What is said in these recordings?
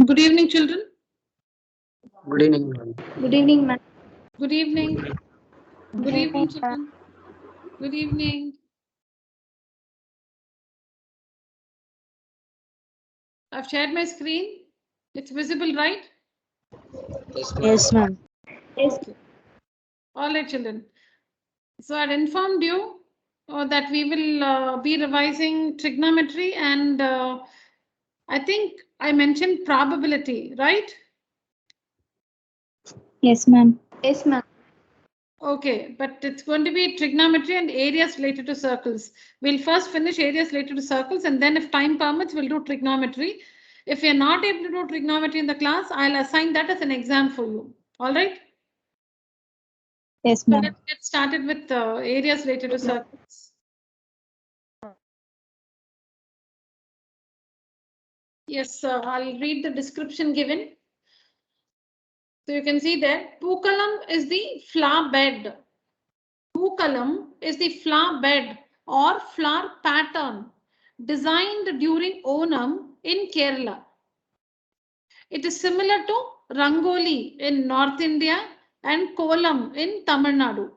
Good evening, children. Good evening, ma'am. Good evening, ma'am. Good evening. Good evening, children. Good evening. I've shared my screen. It's visible, right? Yes, ma'am. Yes. Okay. All right, children. So I'd informed you that we will be revising trigonometry, and I think I mentioned probability, right? Yes, ma'am. Yes, ma'am. Okay, but it's going to be trigonometry and areas related to circles. We'll first finish areas related to circles, and then if time permits, we'll do trigonometry. If you're not able to do trigonometry in the class, I'll assign that as an exam for you. All right? Yes, So ma'am. let's get started with areas related to circles. Yes, I'll read the description given. So you can see that Pookalam is the flower bed. Pookalam is the flower bed or flower pattern designed during Onam in Kerala. It is similar to Rangoli in North India and Kolam in Tamil Nadu.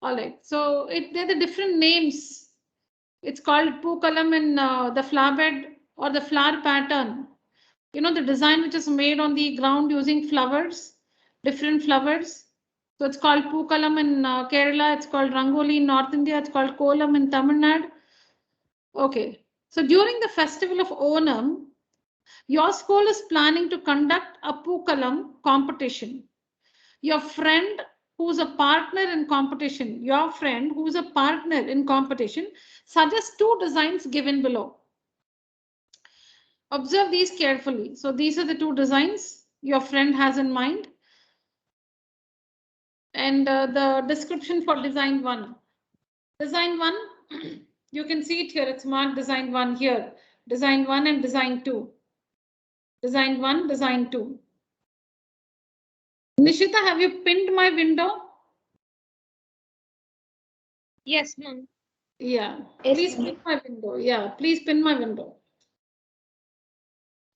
All right, so they're the different names. It's called Pookalam in the flower bed or the flower pattern. You know, the design which is made on the ground using flowers, different flowers. So it's called Pookalam in Kerala, it's called Rangoli in North India, it's called Kolam in Tamil Nadu. Okay, so during the festival of Onam, your school is planning to conduct a Pookalam competition. Your friend who's a partner in competition, suggests two designs given below. Observe these carefully. So these are the two designs your friend has in mind. And the description for design one. Design one, you can see it here. It's marked design one here. Design one and design two. Design one, design two. Nishita, have you pinned my window? Yes, ma'am. Yeah, Yes, please ma'am. pin my window. Yeah, please pin my window.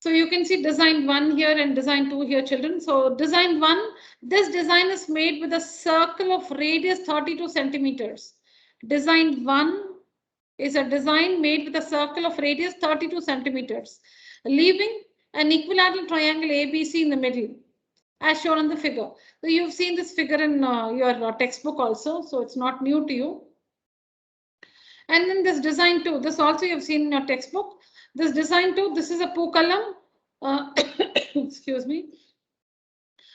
So you can see design one here and design two here, children. So design one, this design is made with a circle of radius 32 centimeters. Design one is a design made with a circle of radius 32 centimeters, leaving an equilateral triangle ABC in the middle, as shown on the figure. So you've seen this figure in your textbook also, so it's not new to you. And then this design two, this also you've seen in your textbook. This design two, this is a Pookalam. Excuse me.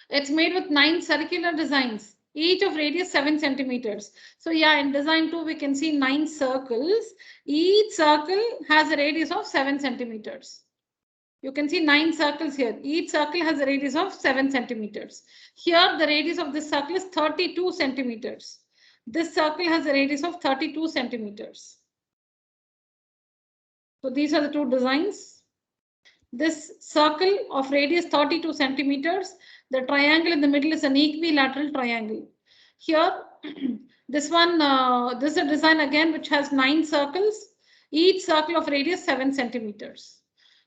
It's made with 9 circular designs, each of radius 7 centimeters. So yeah, in design 2, we can see 9 circles. Each circle has a radius of 7 centimeters. You can see 9 circles here. Each circle has a radius of 7 centimeters. Here, the radius of this circle is 32 centimeters. This circle has a radius of 32 centimeters. So these are the two designs. This circle of radius 32 centimeters, the triangle in the middle is an equilateral triangle. Here, this one, this is a design again which has 9 circles, each circle of radius 7 centimeters.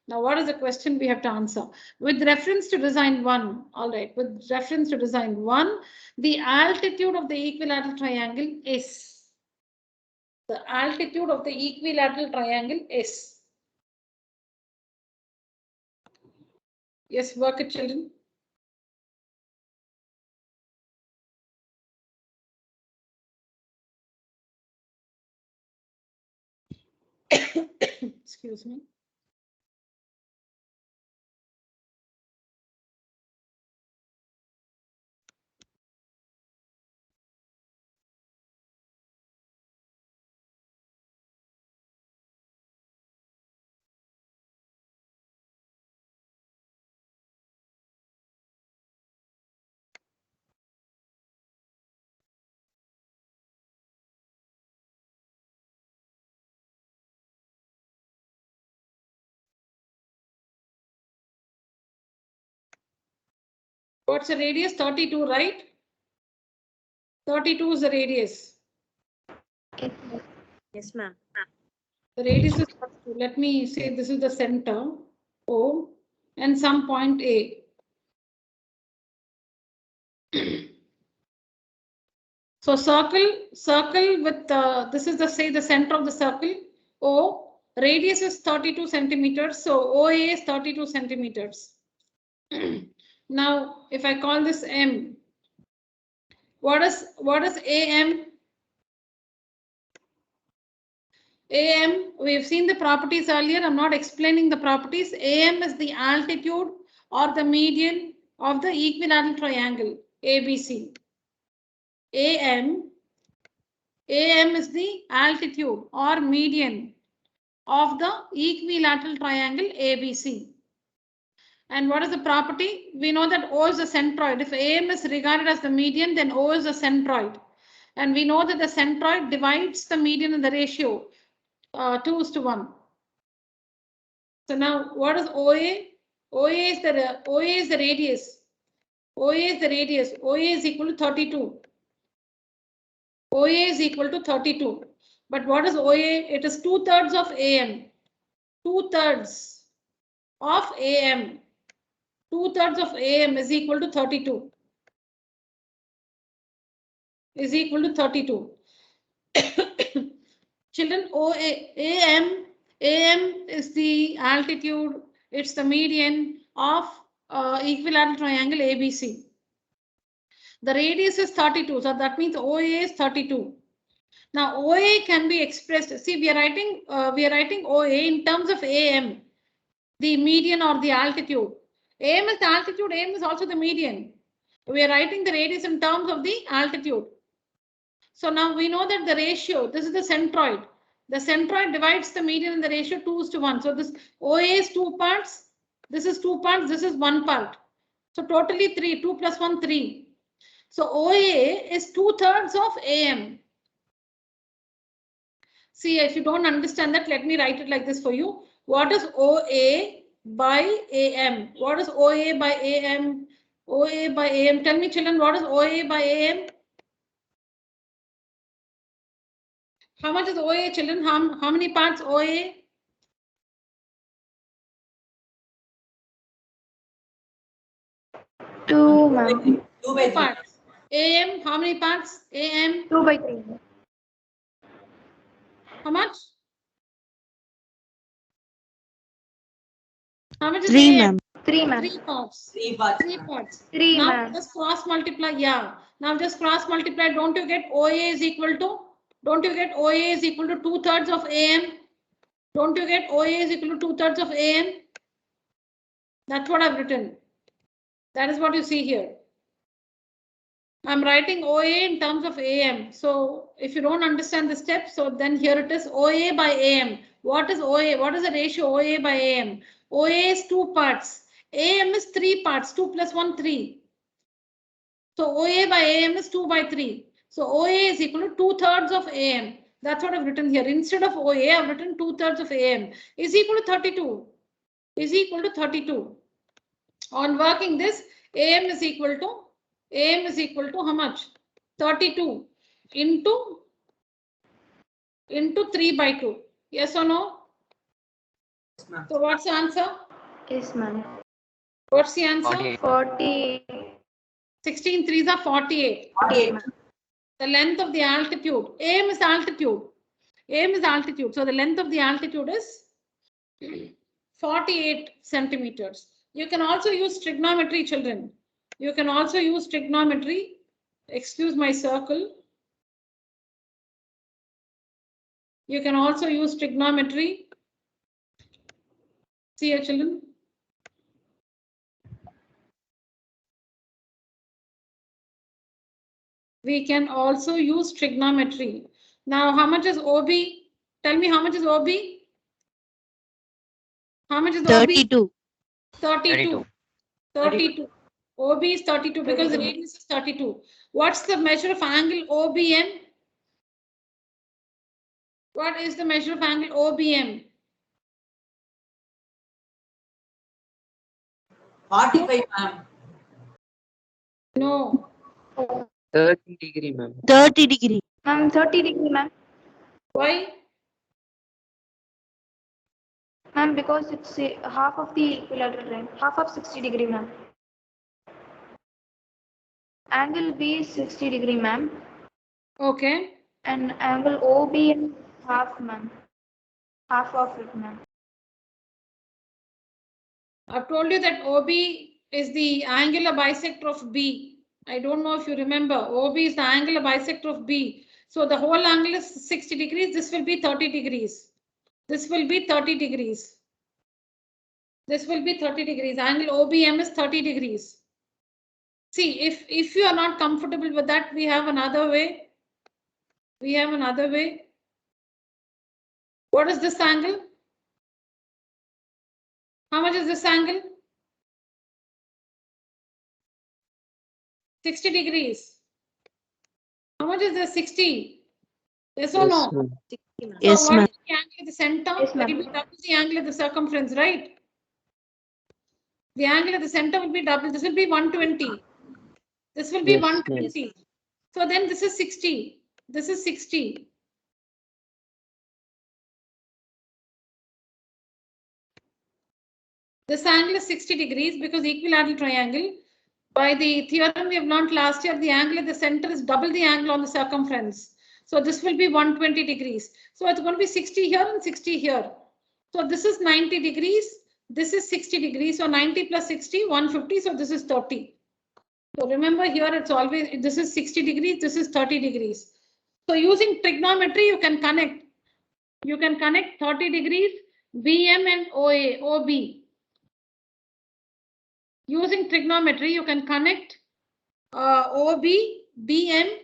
Now, what is the question we have to answer? With reference to design 1, all right, with reference to design 1, the altitude of the equilateral triangle is. The altitude of the equilateral triangle is. Yes, work it, children. Excuse me. What's the radius? 32, right? 32 is the radius. Yes, ma'am. The radius is 32. Let me say this is the center. O and some point A. So circle with this is the center of the circle O. Radius is 32 centimeters. So OA is 32 centimeters. Now, if I call this M, what is AM? AM, we've seen the properties earlier. I'm not explaining the properties. AM is the altitude or the median of the equilateral triangle ABC. AM is the altitude or median of the equilateral triangle ABC. And what is the property? We know that O is the centroid. If AM is regarded as the median, then O is the centroid. And we know that the centroid divides the median in the ratio 2:1. So now what is OA? OA is the radius. OA is the radius. OA is equal to 32. OA is equal to 32. But what is OA? It is 2/3 of AM. 2/3 of AM. 2/3 of AM is equal to 32. Is equal to 32. Children, AM is the altitude. It's the median of equilateral triangle ABC. The radius is 32, so that means OA is 32. Now OA can be expressed. See, we are writing OA in terms of AM, the median or the altitude. AM is the altitude. AM is also the median. We are writing the radius in terms of the altitude. So now we know that the ratio. This is the centroid. The centroid divides the median in the ratio 2:1. So this OA is 2 parts. This is 2 parts. This is 1 part. So totally 3. 2 plus 1, 3. So OA is 2/3 of AM. See, if you don't understand that, let me write it like this for you. What is OA by AM? What is OA by AM? OA by AM. Tell me, children, what is OA by AM? How much is OA, children? How many parts OA? 2, ma'am. 2 parts. AM, how many parts? AM? 2/3. How much? How much is 3, AM? ma'am. 3, ma'am. 3 parts. 3 parts. 3 parts. 3, Now ma'am. just cross multiply. Yeah. Now just cross multiply. Don't you get OA is equal to? Don't you get OA is equal to 2/3 of AM? Don't you get OA is equal to 2/3 of AM? That's what I've written. That is what you see here. I'm writing OA in terms of AM. So if you don't understand the steps, so then here it is OA by AM. What is OA? What is the ratio OA by AM? OA is 2 parts. AM is 3 parts. 2 plus 1, 3. So OA by AM is 2/3. So OA is equal to 2/3 of AM. That's what I've written here. Instead of OA, I've written 2/3 of AM is equal to 32. Is equal to 32. On working this, AM is equal to how much? 32 into 3/2. Yes or no? Yes, ma'am. So what's the answer? Yes, ma'am. What's the answer? 48. 16 3s are 48. 48. The length of the altitude. AM is altitude. AM is altitude. So the length of the altitude is 48 centimeters. You can also use trigonometry, children. You can also use trigonometry. Excuse my circle. You can also use trigonometry. See your children. We can also use trigonometry. Now, how much is OB? Tell me how much is OB? How much is OB? 32. 32. 32. OB is 32 because the radius is 32. What's the measure of angle OBM? What is the measure of angle OBM? 45, ma'am. No. 30 degree, ma'am. 30 degree. Ma'am, 30 degree, ma'am. Why? Ma'am, because it's half of the equilateral line, half of 60 degree, ma'am. Angle B is 60 degree, ma'am. Okay. And angle OB is half, ma'am. Half of it, ma'am. I've told you that OB is the angular bisector of B. I don't know if you remember. OB is the angular bisector of B. So the whole angle is 60 degrees. This will be 30 degrees. This will be 30 degrees. This will be 30 degrees. Angle OBM is 30 degrees. See, if you are not comfortable with that, we have another way. We have another way. What is this angle? How much is this angle? 60 degrees. How much is this? 60? Yes or no? ma'am. So what is the angle at the center? Yes, ma'am. It will be double the angle at the circumference, right? The angle at the center will be double. This will be 120. This will be Yes, 120. So then this is 60. This is 60. This angle is 60 degrees because equilateral triangle. By the theorem we have learned last year, the angle at the center is double the angle on the circumference. So this will be 120 degrees. So it's going to be 60 here and 60 here. So this is 90 degrees. This is 60 degrees. So 90 plus 60, 150. So this is 30. So remember here it's always, this is 60 degrees. This is 30 degrees. So using trigonometry, you can connect. You can connect 30 degrees, BM and OB. Using trigonometry, you can connect OB, BM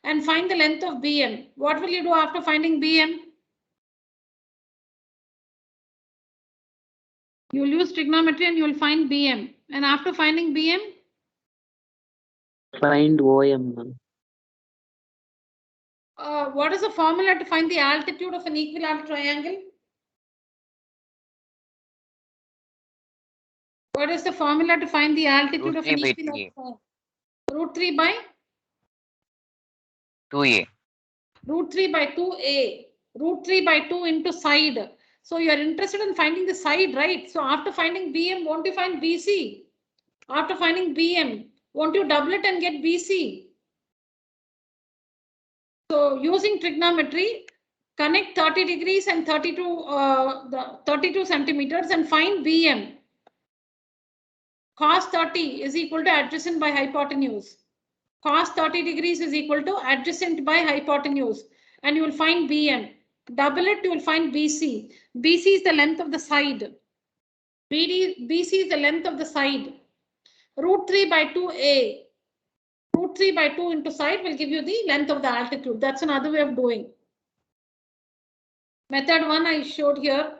and find the length of BM. What will you do after finding BM? You will use trigonometry and you will find BM. And after finding BM? Find OM, ma'am. What is the formula to find the altitude of an equilateral triangle? What is the formula to find the altitude of an equilateral triangle? Root 3 by? 2a. Root 3 by 2a. Root 3 by 2 into side. So you are interested in finding the side, right? So after finding BM, won't you find BC? After finding BM, won't you double it and get BC? So using trigonometry, connect 30 degrees and 32 centimeters and find BM. Cos 30 is equal to adjacent by hypotenuse. Cos 30 degrees is equal to adjacent by hypotenuse. And you will find BM. Double it, you will find BC. BC is the length of the side. BC is the length of the side. Root 3 by 2a. Root 3 by 2 into side will give you the length of the altitude. That's another way of doing. Method 1 I showed here.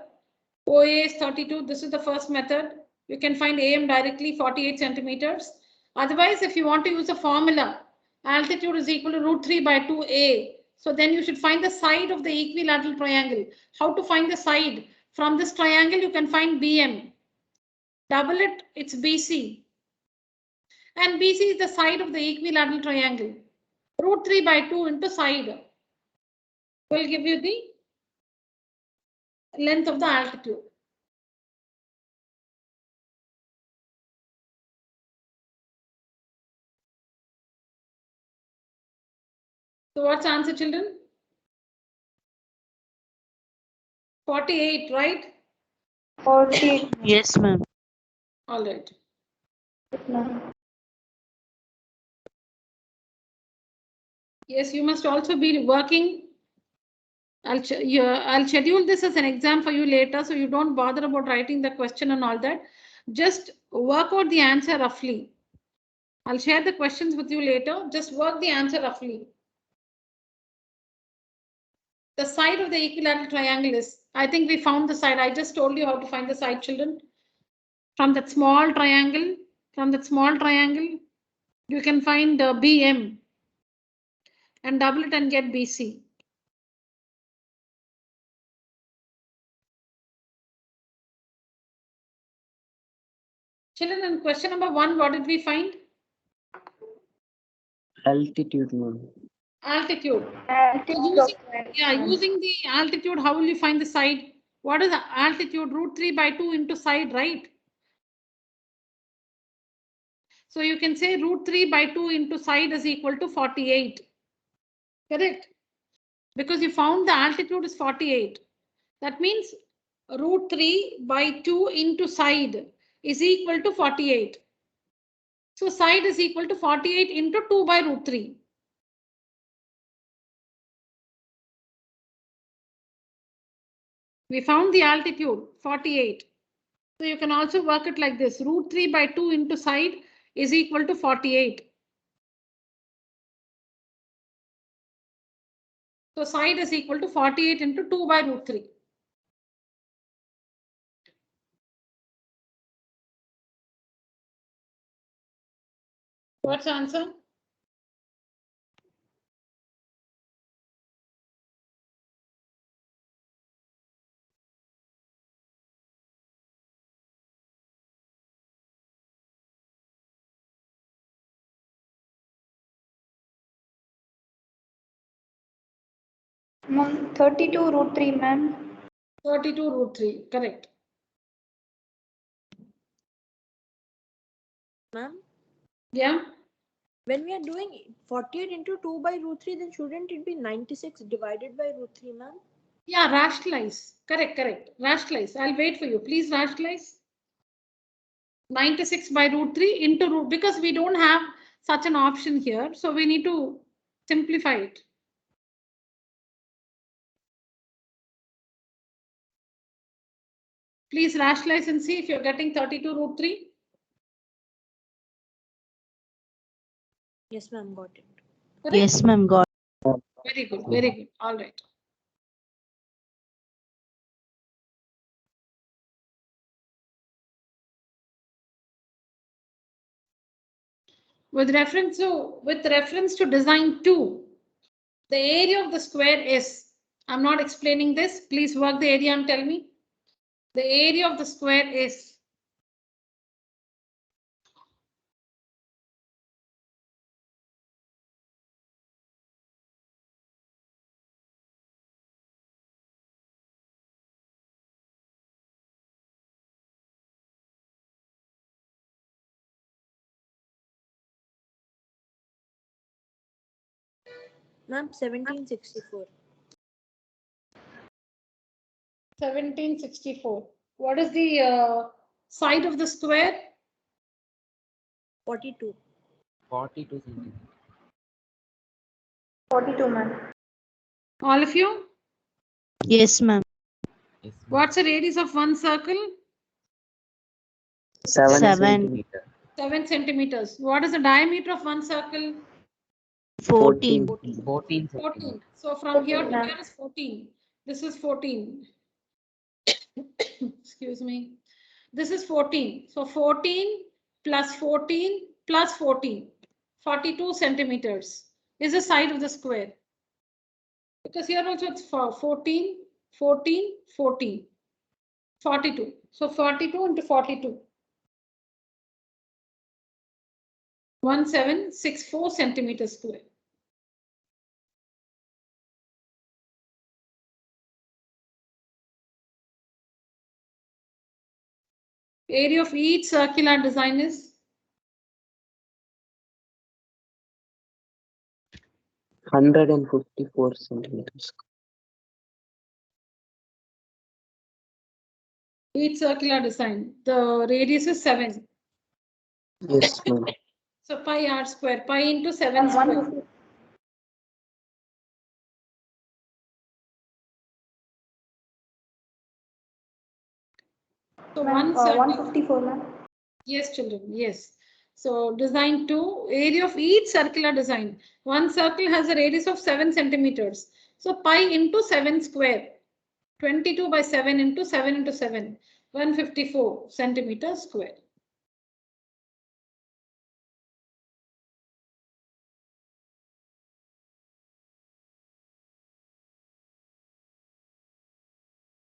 OA is 32. This is the first method. You can find AM directly 48 centimeters. Otherwise, if you want to use a formula, altitude is equal to root 3 by 2a. So then you should find the side of the equilateral triangle. How to find the side? From this triangle, you can find BM. Double it, it's BC. And BC is the side of the equilateral triangle. Root 3 by 2 into side will give you the length of the altitude. So what's the answer, children? 48, right? 48. Yes, ma'am. All right. Ma'am. Yes, you must also be working. I'll schedule this as an exam for you later, so you don't bother about writing the question and all that. Just work out the answer roughly. I'll share the questions with you later. Just work the answer roughly. The side of the equilateral triangle is, I think we found the side. I just told you how to find the side, children. From that small triangle, you can find BM and double it and get BC. Children, in question number 1, what did we find? Altitude, ma'am. Altitude. Altitude So of using the altitude, how will you find the side? What is the altitude? √3 by 2 into side, right? So you can say √3 by 2 into side is equal to 48. Correct? Because you found the altitude is 48. That means √3 by 2 into side is equal to 48. So side is equal to 48 into 2 by √3. We found the altitude 48. So you can also work it like this. √3 by 2 into side is equal to 48. So side is equal to 48 into 2 by √3. What's the answer? Ma'am, 32 √3, ma'am. 32 √3, correct. Ma'am, Yeah. when we are doing 48 into 2 by √3, then shouldn't it be 96 divided by √3, ma'am? Yeah, rationalize. Correct, correct. Rationalize. I'll wait for you. Please rationalize. 96 by √3 into root, because we don't have such an option here. So we need to simplify it. Please rationalize and see if you're getting 32 √3. Yes, ma'am, got it. Correct? Yes, ma'am, got Very good, very good. All right. With reference to design 2, the area of the square is, I'm not explaining this. Please work the area and tell me. The area of the square is Ma'am, 1764. 1764. What is the side of the square? 42. 42 centimeters. 42, ma'am. All of you? Yes, ma'am. Yes, ma'am. What's the radius of one circle? 7 7. centimeters. 7 centimeters. What is the diameter of one circle? 14. 14 centimeters. 14. So from here to 14, here is 14. This is 14. Excuse me. This is 14. So 14 plus 14 plus 14. 42 centimeters is the side of the square. Because here also it's for 14, 14, 14. 42. So 42 into 42. 1764 centimeters square. Area of each circular design is 154 centimeters. each circular design. The radius is 7. Yes, ma'am. So pi r square, pi into 7 square. 150. So Ma'am, one circle. 154, ma'am. Yes, children, yes. So design 2, area of each circular design. One circle has a radius of 7 centimeters. So pi into 7 square. 22 by 7 into 7 into 7. 154 centimeters square.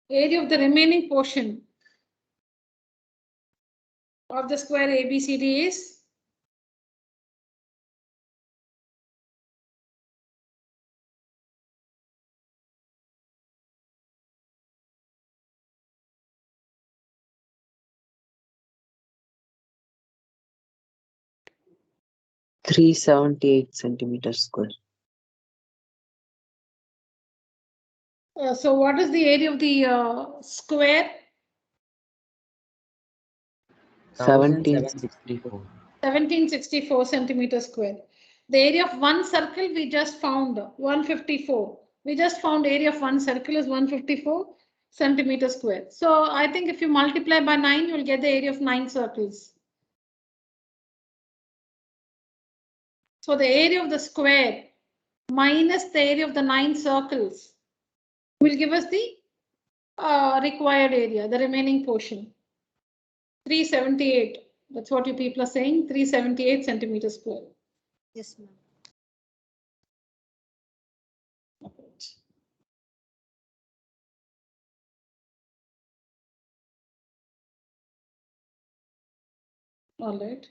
Area of the remaining portion of the square ABCD is 378 centimeters square. So what is the area of the square? 1764. 1764 centimeters square. The area of one circle we just found 154. We just found area of one circle is 154 centimeters square. So I think if you multiply by 9, you will get the area of 9 circles. So the area of the square minus the area of the 9 circles will give us the required area, the remaining portion. 378. That's what you people are saying. 378 centimeters square. Yes, ma'am. All right.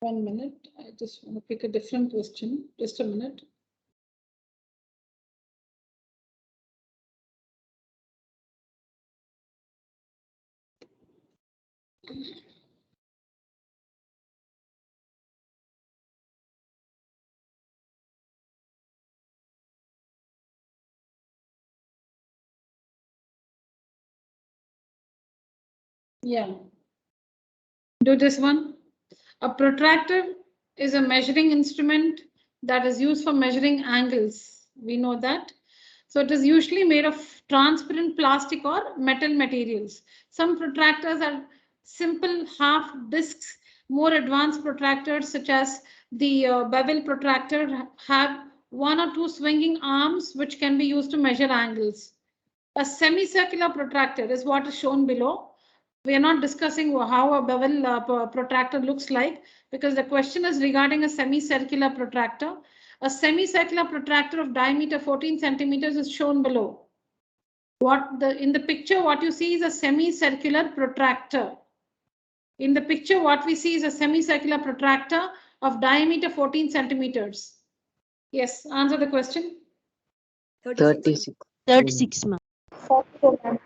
One minute. I just want to pick a different question. Just a minute. Yeah. Do this one. A protractor is a measuring instrument that is used for measuring angles. We know that. So it is usually made of transparent plastic or metal materials. Some protractors are simple half discs. More advanced protractors such as the bevel protractor have one or two swinging arms which can be used to measure angles. A semicircular protractor is what is shown below. We are not discussing how a bevel protractor looks like because the question is regarding a semicircular protractor. A semicircular protractor of diameter 14 centimeters is shown below. In the picture, what you see is a semicircular protractor. In the picture, what we see is a semicircular protractor of diameter 14 centimeters. Yes, answer the question. 36. 36, ma'am. 44, ma'am.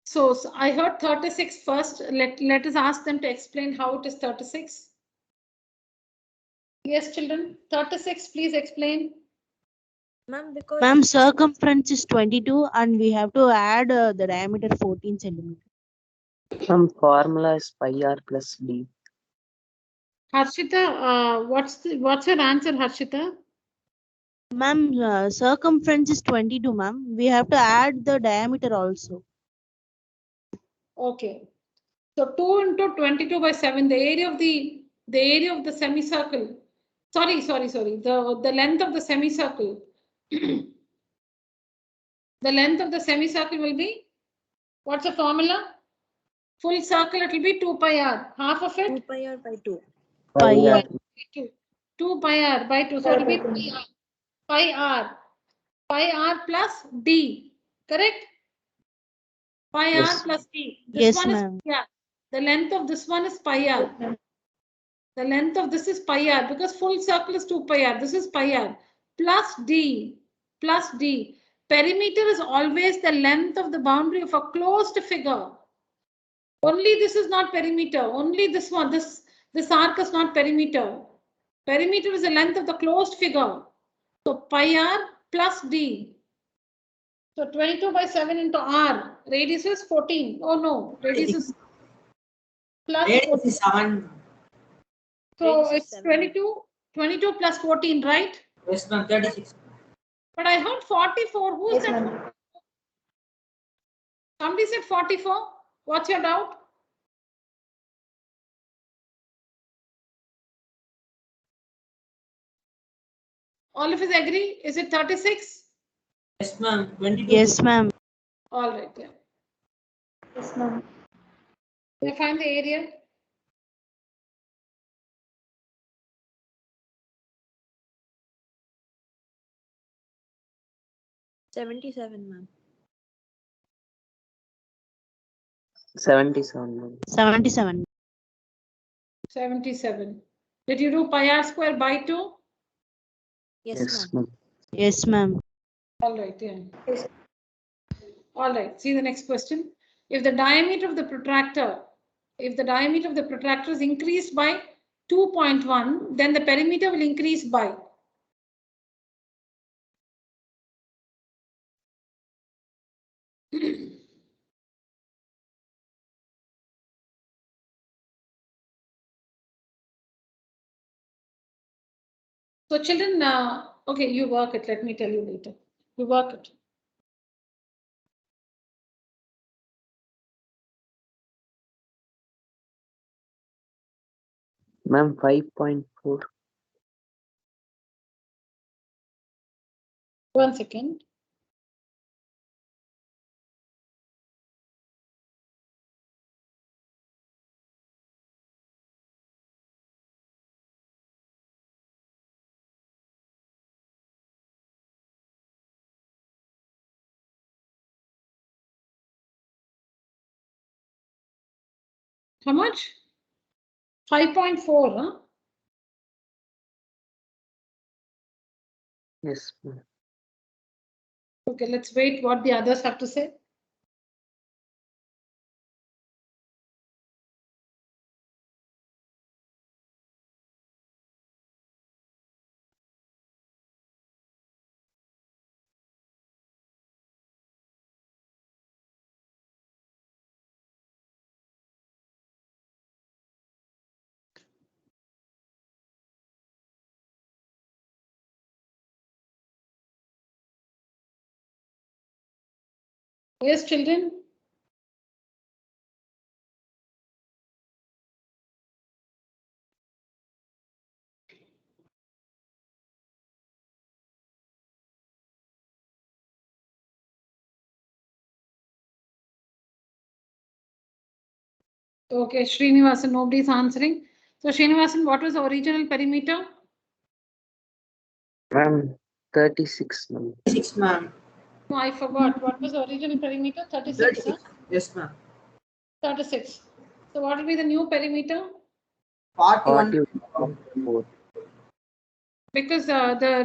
So I heard 36 first. Let us ask them to explain how it is 36. Yes, children. 36, please explain. Ma'am, because Ma'am, circumference is 22 and we have to add the diameter 14 centimeters. Some formula is pi r plus d. Harshita, what's your answer, Harshita? Ma'am, circumference is 22, ma'am. We have to add the diameter also. Okay. So 2 into 22 by 7, the area of the semicircle. Sorry. The length of the semicircle. The length of the semicircle will be, what's the formula? Full circle, it will be 2 pi r. Half of 2 it? pi r by 2. Pi Pi r. r. 2 pi r by 2. So it will be pi r. Pi r plus d. Correct? Pi Yes. r plus d. Yes, One is ma'am. pi r. The length of this one is pi r. The length of this is pi r because full circle is 2 pi r. This is pi r plus d. Perimeter is always the length of the boundary of a closed figure. Only this is not perimeter. Only this one. This arc is not perimeter. Perimeter is the length of the closed figure. So pi r plus d. So 22 by 7 into r. Radius is 14. Oh no, radius is plus 14. Radius is 7. So Radius is it's 7. 22 plus 14, right? Yes, ma'am. 36. But I heard 44. Who Yes, said? ma'am. Somebody said 44. What's your doubt? All of us agree? Is it 36? Yes, ma'am. 22. Yes, ma'am. All right. Yeah. Yes, ma'am. They find the area. $77, ma'am. 77. 77. 77. Did you do pi r square by 2? Yes, ma'am. Yes, ma'am. All right, yeah. All right, see the next question. If the diameter of the protractor is increased by 2.1, then the perimeter will increase by. So children, okay, you work it. Let me tell you later. You work it. Ma'am, 5.4. 1 second. How much? 5.4, huh? Yes, ma'am. Okay, let's wait what the others have to say. Yes, children. Okay, Srinivasan, nobody's answering. So Srinivasan, what was the original perimeter? Ma'am, 36, ma'am. 36, ma'am. No, I forgot. What was the original perimeter? 36, 36. huh? Yes, ma'am. 36. So what will be the new perimeter? 41. 41.4. Because the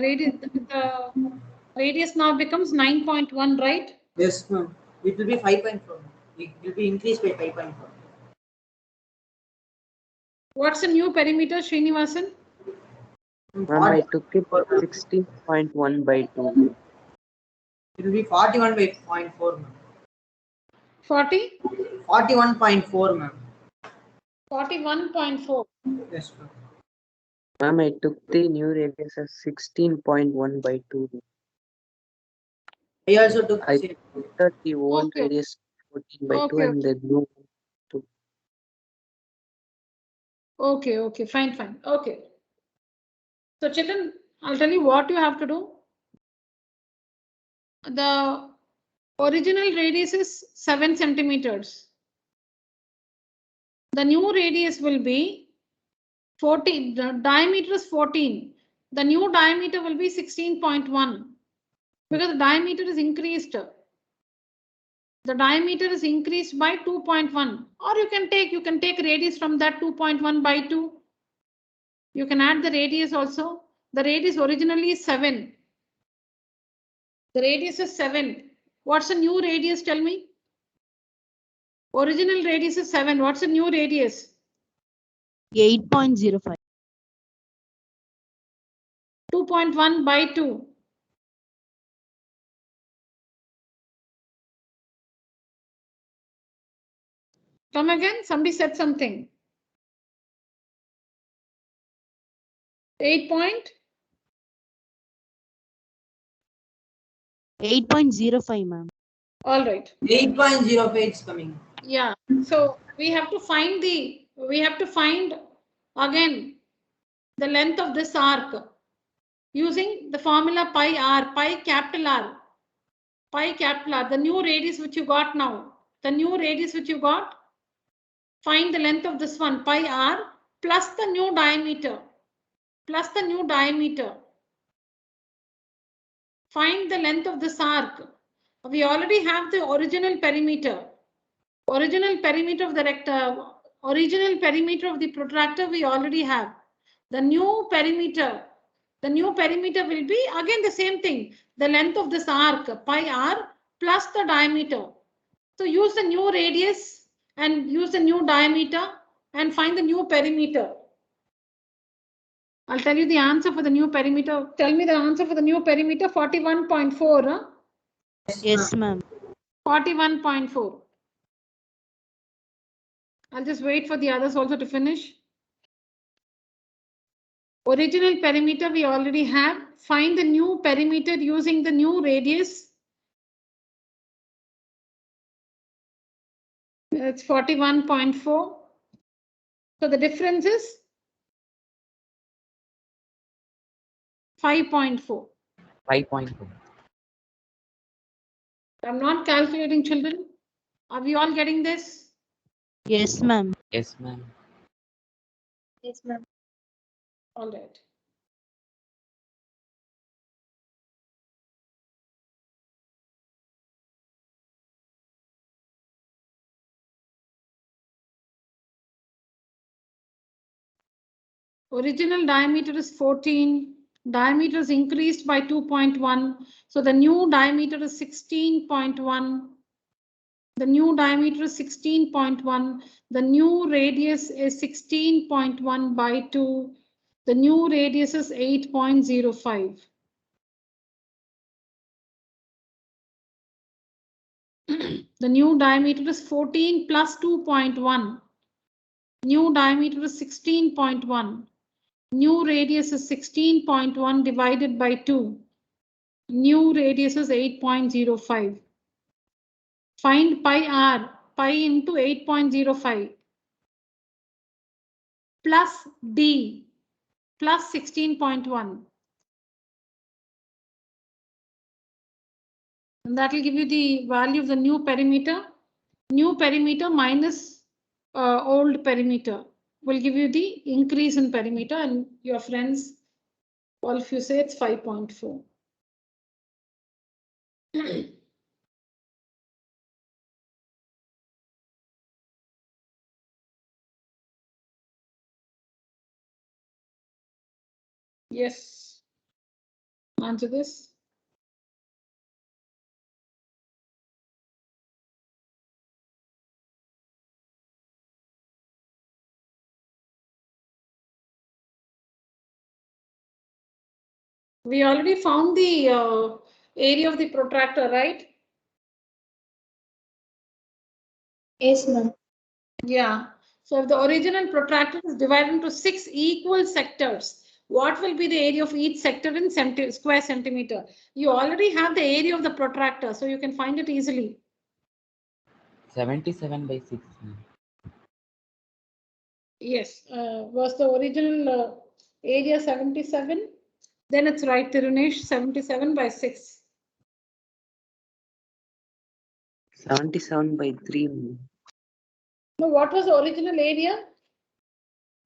radius now becomes 9.1, right? Yes, ma'am. It will be 5.4. It will be increased by 5.4. What's the new perimeter, Srinivasan? Ma'am, I took it 16.1 by 2. It will be 41 by 0.4, ma'am. 40? 41.4, ma'am. 41.4. Yes, ma'am. Ma'am, I took the new radius as 16.1 by 2. I also took I same. thought the old Okay. radius 14 by 2 Okay, and the new 2. Okay, fine. Okay. So children, I'll tell you what you have to do. The original radius is 7 centimeters. The new radius will be 14. The diameter is 14. The new diameter will be 16.1 because the diameter is increased. The diameter is increased by 2.1, or you can take radius from that 2.1 by 2. You can add the radius also. The radius originally is 7. The radius is 7. What's the new radius? Tell me. Original radius is 7. What's the new radius? 8.05. 2.1 by 2. Come again. Somebody said something. 8.05, ma'am. All right. 8.05 is coming. Yeah. So we have to find again the length of this arc using the formula pi r, pi capital R, the new radius which you got now. The new radius which you got, find the length of this one, pi r, plus the new diameter. Find the length of this arc. We already have the original perimeter. Original perimeter of the protractor we already have. The new perimeter will be again the same thing. The length of this arc, pi r, plus the diameter. So use the new radius and use the new diameter and find the new perimeter. I'll tell you the answer for the new perimeter. Tell me the answer for the new perimeter, 41.4. Huh? Yes, ma'am. 41.4. I'll just wait for the others also to finish. Original perimeter we already have. Find the new perimeter using the new radius. It's 41.4. So the difference is 5.4. 5.4. I'm not calculating, children. Are we all getting this? Yes, ma'am. Yes, ma'am. Yes, ma'am. All right. Original diameter is 14. Diameter is increased by 2.1. So the new diameter is 16.1. The new diameter is 16.1. The new radius is 16.1 by 2. The new radius is 8.05. The new diameter is 14 plus 2.1. New diameter is 16.1. New radius is 16.1 divided by 2. New radius is 8.05. Find pi r, pi into 8.05 plus d plus 16.1. And that will give you the value of the new perimeter. New perimeter minus old perimeter will give you the increase in perimeter, and your friends, all of you say it's 5.4. Yes. Answer this. We already found the area of the protractor, right? Yes, ma'am. Yeah. So if the original protractor is divided into 6 equal sectors, what will be the area of each sector in square centimeter? You already have the area of the protractor, so you can find it easily. 77 by 6. ma'am. Yes. Was the original area 77? Then it's right, Tirunesh, 77 by 6. 77 by 3. ma'am. No, what was the original area?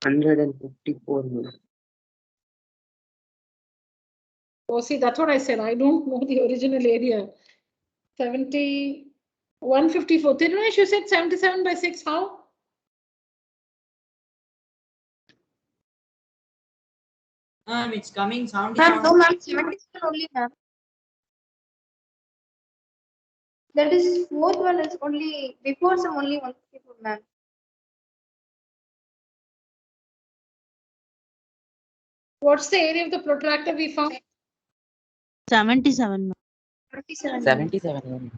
154. ma'am. Oh, see, that's what I said. I don't know the original area. 154. Tirunesh, you said 77 by 6. How? It's coming Ma'am, 77. no, ma'am, 77 only, ma'am. That is fourth one is only before some only 154, ma'am. What's the area of the protractor we found? 77, ma'am. 27. ma'am. 77. ma'am.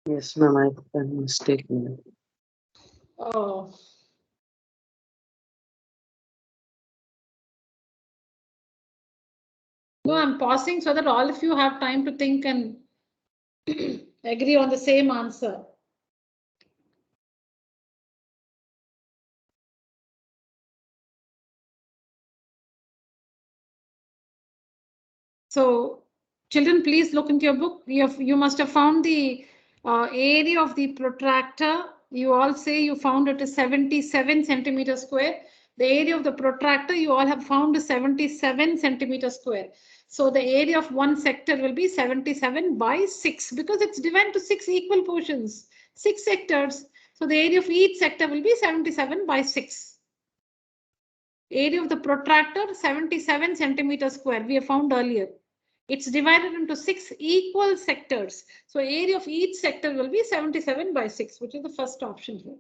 Yes, ma'am. I put a mistake. ma'am. Oh. No, I'm pausing so that all of you have time to think and agree on the same answer. So, children, please look into your book. You must have found the area of the protractor. You all say you found it is 77 centimeters square. The area of the protractor you all have found is 77 centimeters square. So the area of one sector will be 77 by 6 because it's divided to 6 equal portions, 6 sectors. So the area of each sector will be 77 by 6. Area of the protractor 77 centimeters square we have found earlier. It's divided into 6 equal sectors. So area of each sector will be 77 by 6, which is the first option here.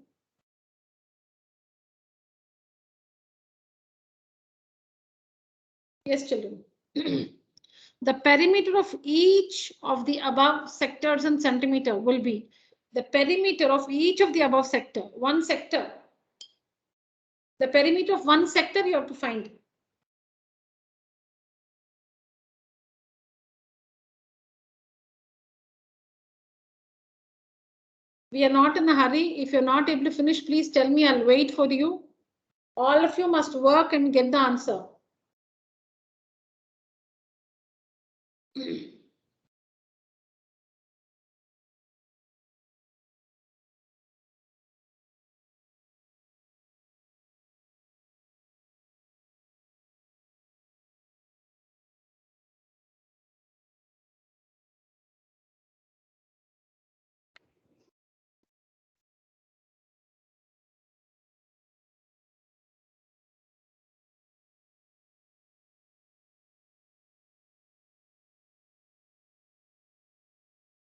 Yes, children. The perimeter of each of the above sectors in centimeter will be the perimeter of each of the above sector, one sector. The perimeter of one sector you have to find. We are not in a hurry. If you're not able to finish, please tell me. I'll wait for you. All of you must work and get the answer.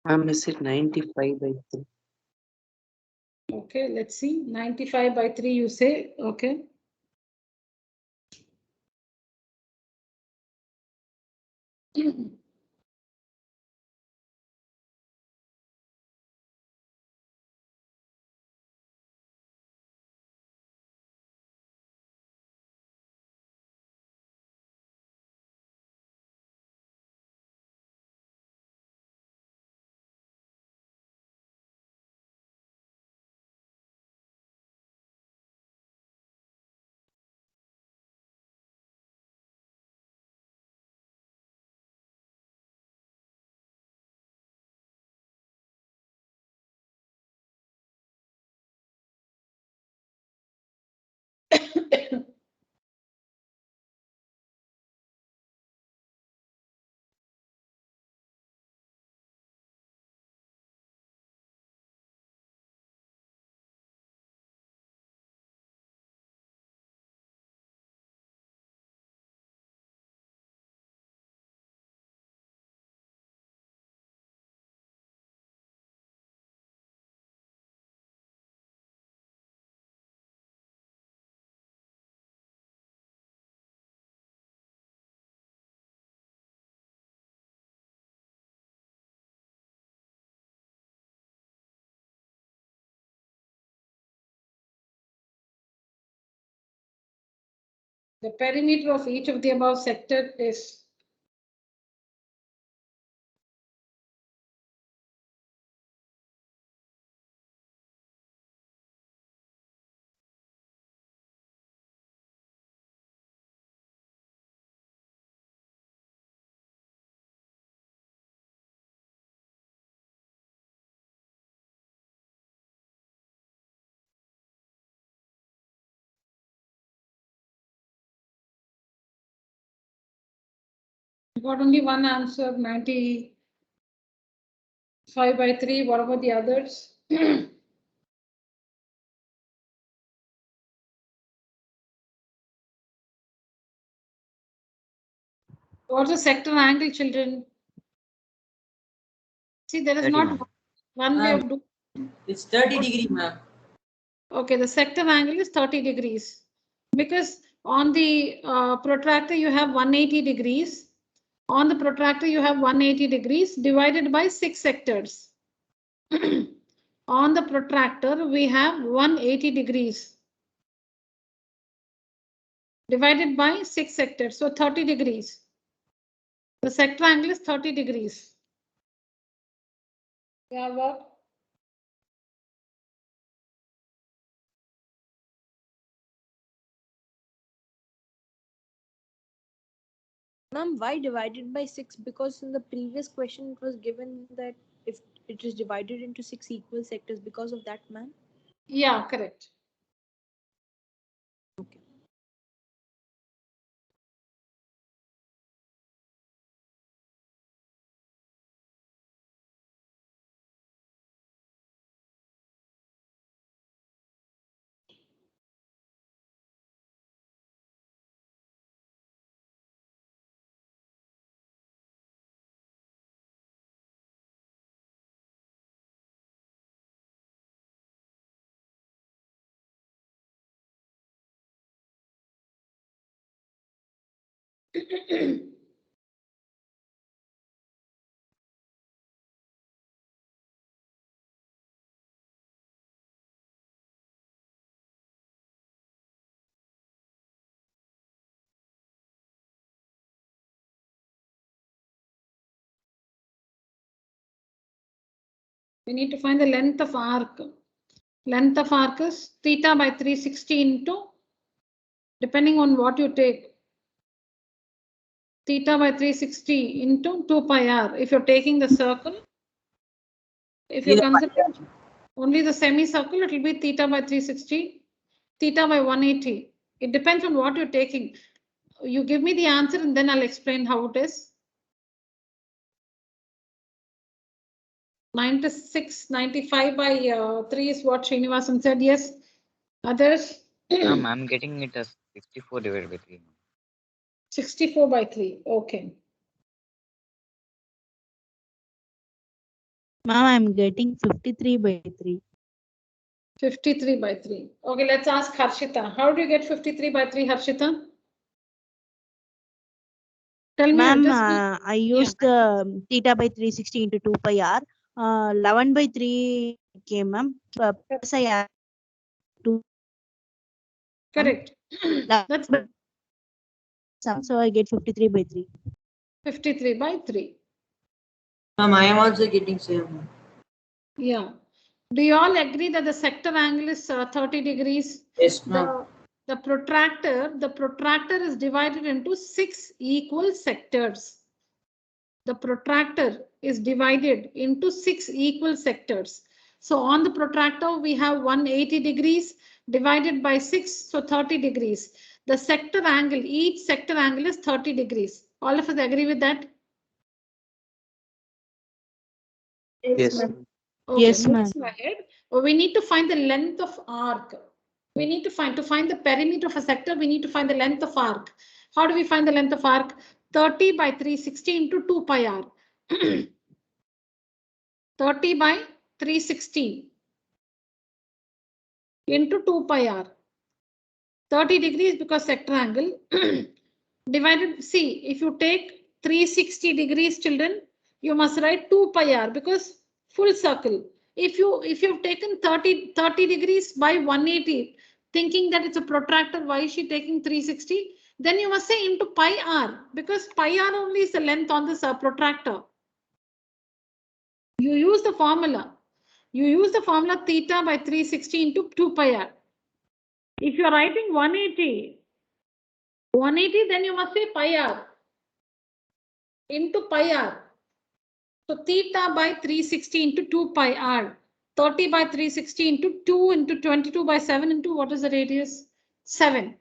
Ma'am, is it 95 by 3? Okay, let's see. 95 by 3 you say. Okay. The perimeter of each of the above sector is got only one answer, 95 by 3. What about the others? What's the sector angle, children? See, there is 30, not ma'am. one way of doing. It's 30 degree, ma'am. Okay, the sector angle is 30 degrees because on the protractor you have 180 degrees. On the protractor you have 180 degrees divided by 6 sectors. On the protractor we have 180 degrees divided by 6 sectors, so 30 degrees. The sector angle is 30 degrees. Yeah, what? Ma'am, why divided by 6? Because in the previous question it was given that if it is divided into 6 equal sectors, because of that, ma'am. Yeah, correct. Okay. We need to find the length of arc. Length of arc is theta by 360 into, depending on what you take, theta by 360 into 2 pi r. If you're taking the circle, if you consider only the semicircle, it will be theta by 360, theta by 180. It depends on what you're taking. You give me the answer and then I'll explain how it is. 96, 95 by 3 is what Srinivasan said. Yes. Others? I'm getting it as 64 divided by 3. 64 by 3. Okay. Ma'am, I'm getting 53 by 3. 53 by 3. Okay, let's ask Harshita. How do you get 53 by 3, Harshita? Tell me. Ma'am, I used theta by 360 into 2 pi r. 11 by 3 came, ma'am. Plus I add 2. Correct. That's good. So I get 53 by 3. 53 by 3. Ma'am, I am also getting same. Yeah. Do you all agree that the sector angle is 30 degrees? Yes, ma'am. The protractor is divided into 6 equal sectors. The protractor is divided into 6 equal sectors. So on the protractor, we have 180 degrees divided by 6, so 30 degrees. The sector angle, each sector angle is 30 degrees. All of us agree with that? Yes. Okay, Yes, ma'am. moving ahead. We need to find the length of arc. We need to find the perimeter of a sector. We need to find the length of arc. How do we find the length of arc? 30 by 360 into 2 pi r. 30 by 360 into 2 pi r. 30 degrees because sector angle divided. See, if you take 360 degrees, children, you must write 2 pi r because full circle. If you've taken 30 degrees by 180, thinking that it's a protractor, why is she taking 360? Then you must say into pi r because pi r only is the length on this protractor. You use the formula. You use the formula theta by 360 into 2 pi r. If you're writing 180, then you must say pi r into pi r. So theta by 360 into 2 pi r. 30 by 360 into 2 into 22 by 7 into what is the radius? 7.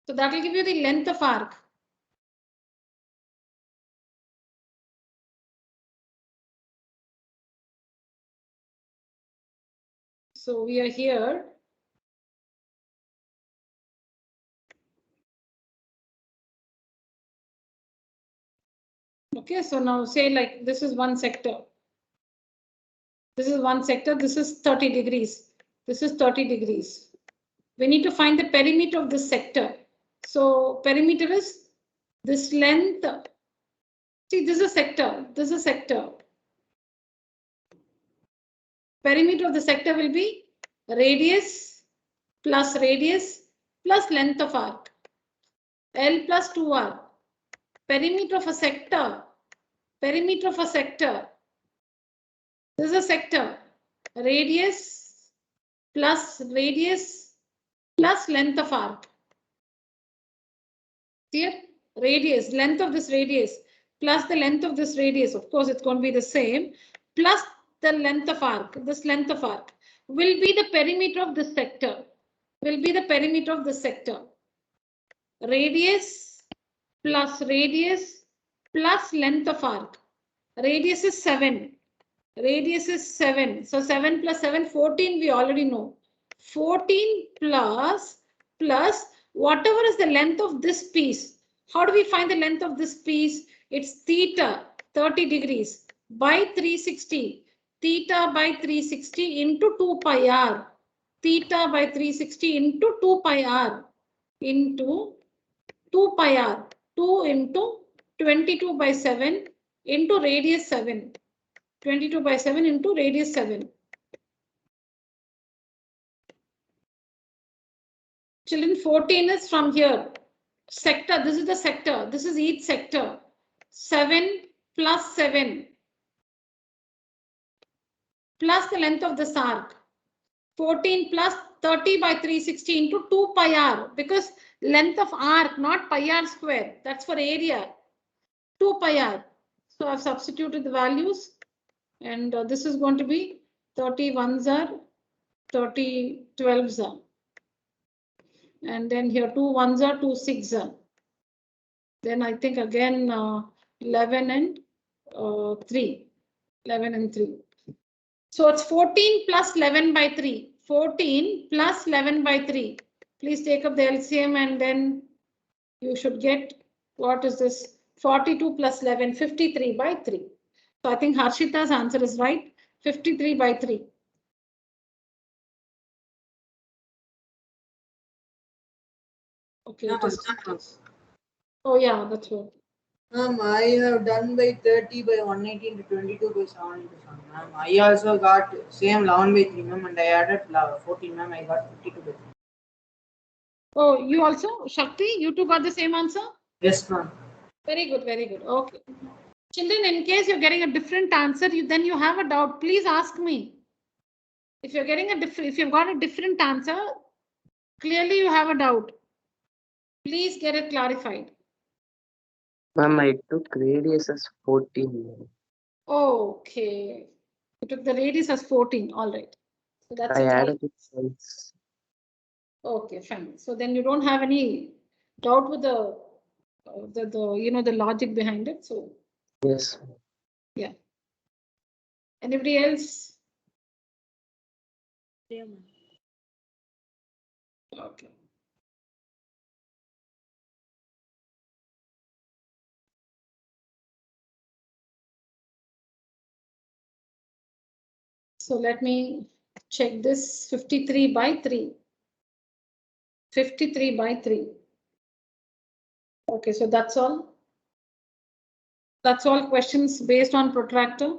So that will give you the length of arc. So we are here. Okay, so now say like this is one sector. This is one sector. This is 30 degrees. This is 30 degrees. We need to find the perimeter of this sector. So perimeter is this length. See, this is a sector. This is a sector. Perimeter of the sector will be radius plus length of arc. L plus 2r. Perimeter of a sector. Perimeter of a sector. This is a sector. Radius plus length of arc. Here, radius, length of this radius plus the length of this radius. Of course, it's going to be the same. Plus the length of arc. This length of arc will be the perimeter of this sector. Will be the perimeter of this sector. Radius plus length of arc. Radius is 7. Radius is 7. So 7 plus 7, 14 we already know. 14 plus whatever is the length of this piece. How do we find the length of this piece? It's theta 30 degrees by 360. Theta by 360 into 2 pi r. Theta by 360 into 2 pi r. into 2 pi r. 2 into 22 by 7 into radius 7. 22 by 7 into radius 7. Children, 14 is from here. Sector, this is the sector. This is each sector. 7 plus 7 plus the length of this arc. 14 plus 30 by 360 into 2 pi r, because length of arc, not pi r square. That's for area. 2 pi r. So I've substituted the values, and this is going to be 30 ones are 30 12s are. And then here 2 ones are 2 6 are. Then I think again 11 and 3. 11 and 3. So it's 14 plus 11 by 3. 14 plus 11 by 3. Please take up the LCM and then you should get, what is this? 42 plus 11, 53 by 3. So I think Harshita's answer is right. 53 by 3. Okay. Oh yeah, that's what. I have done by 30 by 118 to 22 by 7 to 7. Ma'am, I also got same 11 by 3, ma'am, and I added 14, ma'am. I got 52 by 3. Oh, you also, Shakti, you two got the same answer? Yes, ma'am. Very good, very good. Okay. Children, in case you're getting a different answer, then you have a doubt, please ask me. If you're getting a different, if you've got a different answer, clearly you have a doubt. Please get it clarified. Ma'am, I took radius as 14. Okay. You took the radius as 14. All right. So that's I it. added it twice. Okay, fine. So then you don't have any doubt with the you know, the logic behind it. So Yes. yeah. Anybody else? Yeah, ma'am. Okay. So let me check this. 53 by 3. 53 by 3. Okay, so that's all. That's all questions based on protractor.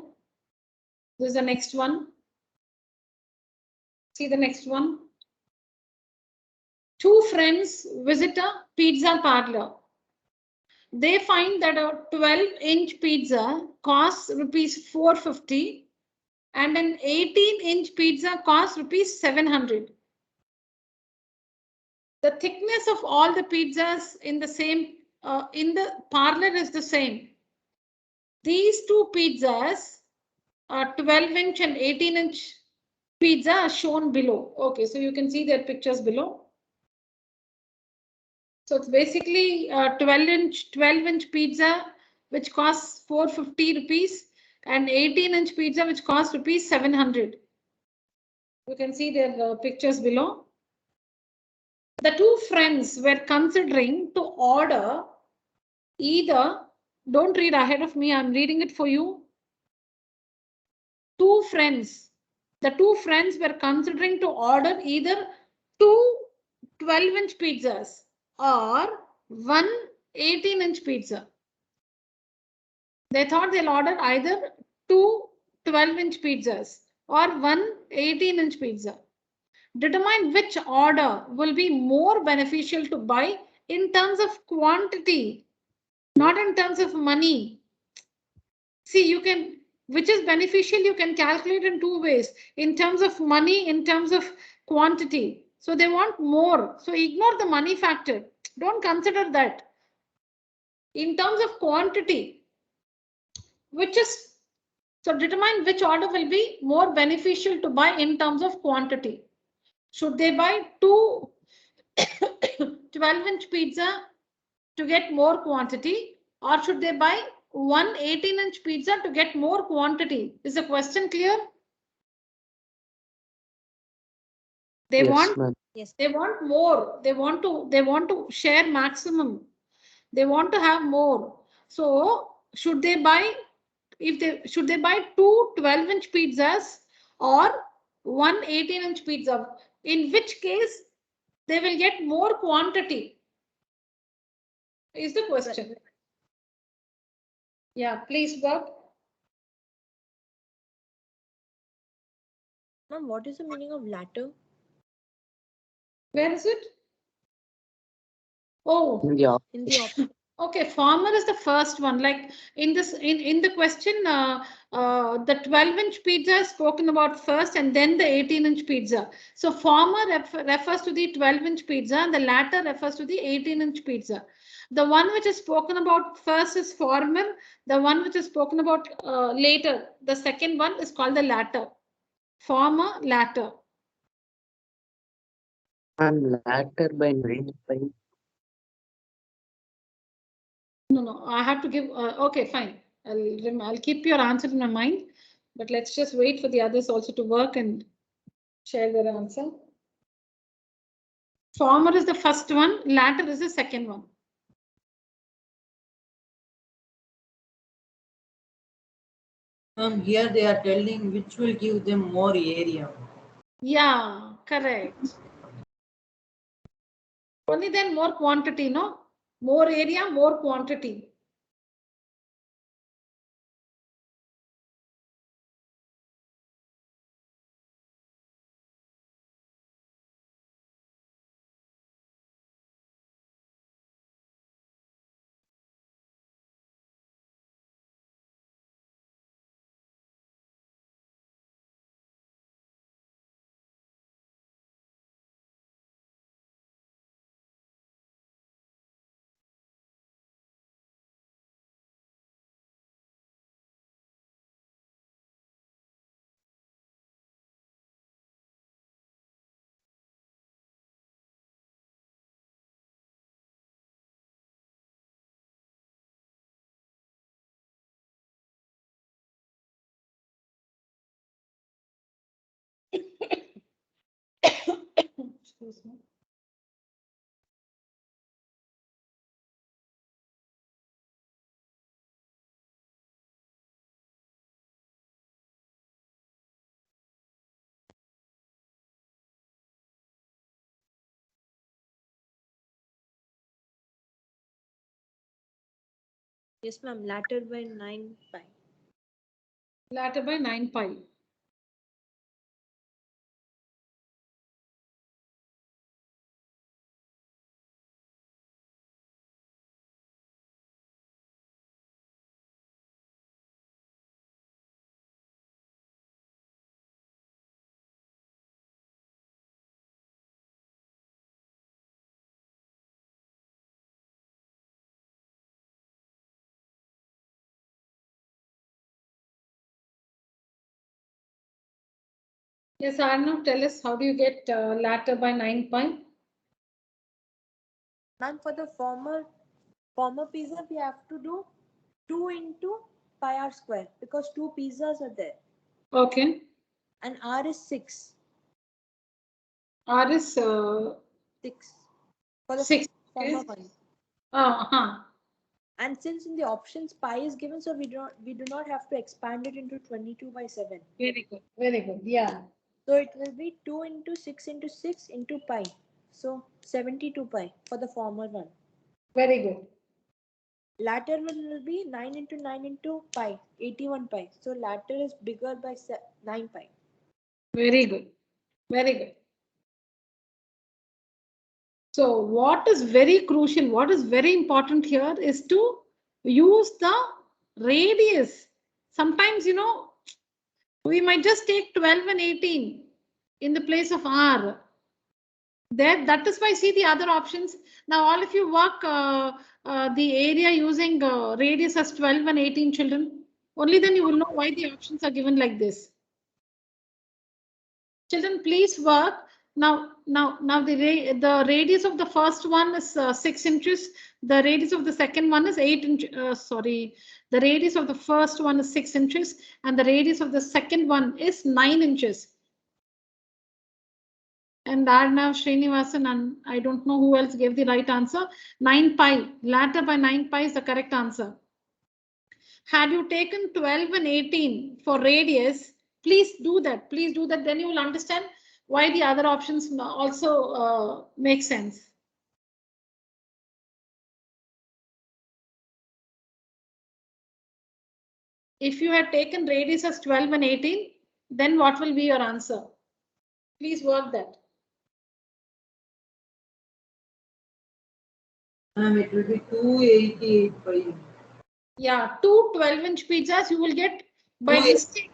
This is the next one. See the next one. Two friends visit a pizza parlor. They find that a 12-inch pizza costs rupees 450 and an 18-inch pizza costs rupees 700. The thickness of all the pizzas in the same in the parlor is the same. These two pizzas are 12-inch and 18-inch pizza are shown below. Okay, so you can see their pictures below. So it's basically a 12-inch pizza which costs 450 rupees and 18-inch pizza which costs rupees 700. You can see their pictures below. The two friends were considering to order either, don't read ahead of me, I'm reading it for you. The two friends were considering to order either two 12-inch pizzas or one 18-inch pizza. They thought they'll order either two 12-inch pizzas or one 18-inch pizza. Determine which order will be more beneficial to buy in terms of quantity, not in terms of money. See, you can, which is beneficial, you can calculate in two ways, in terms of money, in terms of quantity. So they want more. So ignore the money factor. Don't consider that. In terms of quantity, so determine which order will be more beneficial to buy in terms of quantity. Should they buy two 12-inch pizza to get more quantity, or should they buy one 18-inch pizza to get more quantity? Is the question clear? They want more. They want to share maximum. They want to have more. So should they buy two 12-inch pizzas or one 18-inch pizza? In which case they will get more quantity. Is the question. Yeah, please, Bob. Ma'am, what is the meaning of latter? Where is it? Oh, In the In the option. okay, former is the first one. Like in this, in the question, the 12-inch pizza is spoken about first, and then the 18-inch pizza. So former refers to the 12-inch pizza, and the latter refers to the 18-inch pizza. The one which is spoken about first is former. The one which is spoken about later, the second one, is called the latter. Former, latter. and latter by 9.5. No, I have to give. Okay, fine. I'll keep your answer in my mind, but let's just wait for the others also to work and share their answer. Former is the first one, latter is the second one. Here they are telling which will give them more area. Yeah, correct. Only then more quantity, no? More area, more quantity. Excuse me. Yes, ma'am. Latter by 9 pi. Latter by 9 pi. Yes, Arnav, tell us, how do you get latter by 9 pi? Ma'am, for the former pizza, we have to do 2 into pi r square because 2 pizzas are there. Okay. And r is 6. R is 6. For the 6. former Okay. one. And since in the options pi is given, so we do not have to expand it into 22 by 7. Very good. Very good. Yeah. So it will be 2 into 6 into 6 into pi. So 72 pi for the former one. Very good. Latter will be 9 into 9 into pi, 81 pi. So latter is bigger by 9 pi. Very good. Very good. So what is very crucial, what is very important here is to use the radius. Sometimes, you know, we might just take 12 and 18 in the place of R. That is why, see the other options. Now, all of you work the area using radius as 12 and 18 children. Only then you will know why the options are given like this. Children, please work. Now the radius of the first one is 6 inches. The radius of the second one is 8 inches. Sorry, the radius of the first one is 6 inches, and the radius of the second one is 9 inches. And Arnav, Srinivasan, and I don't know who else gave the right answer. 9 pi, latter by 9 pi is the correct answer. Had you taken 12 and 18 for radius, please do that. Please do that. Then you will understand why the other options also make sense. If you had taken radius as 12 and 18, then what will be your answer? Please work that. It will be 288 pi. Yeah, two 12-inch pizzas you will get by mistake.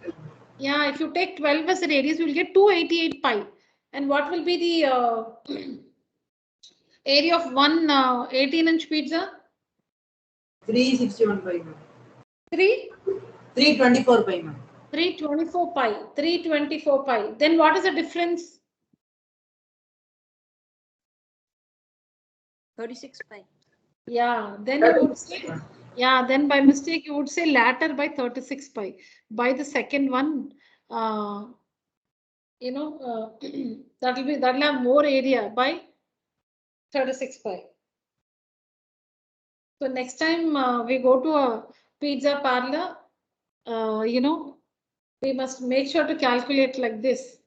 Yeah, if you take 12 as a radius, you will get 288 pi. And what will be the area of one 18-inch pizza? 361 pi. 324 pi. 324 pi. 324 pi. Then what is the difference? 36 pi. Yeah, then you would say, yeah, then by mistake you would say latter by 36 pi. By the second one, you know, that'll have more area by 36 pi. So next time we go to a pizza parlor, you know, we must make sure to calculate like this.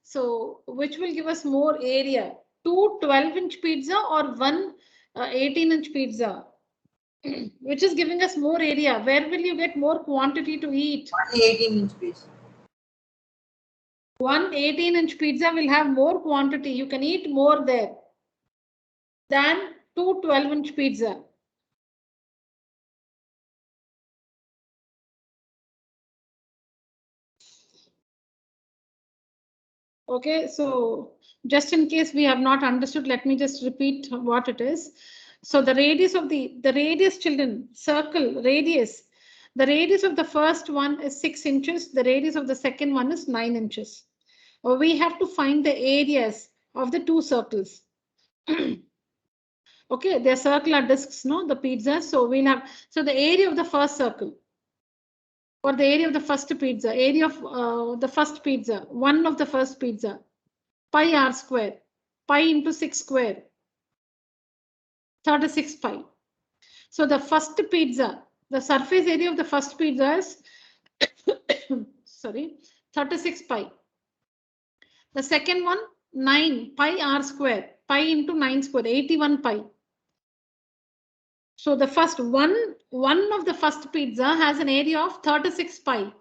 So which will give us more area? Two 12-inch pizza or one 18-inch pizza? Which is giving us more area? Where will you get more quantity to eat? 18-inch pizza. One 18-inch pizza will have more quantity. You can eat more there than two 12-inch pizza. Okay, so just in case we have not understood, let me just repeat what it is. So the radius of the radius, children, circle radius. The radius of the first one is 6 inches. The radius of the second one is 9 inches. We have to find the areas of the two circles. Okay, they're circular discs, no, the pizzas. So we'll have, so the area of the first circle, or the area of the first pizza, area of the first pizza, one of the first pizza, pi r square, pi into 6 square, 36 pi. So the first pizza, the surface area of the first pizza is sorry, 36 pi. The second one, 9 pi r square, pi into 9 square, 81 pi. So the first one of the first pizza has an area of 36 pi.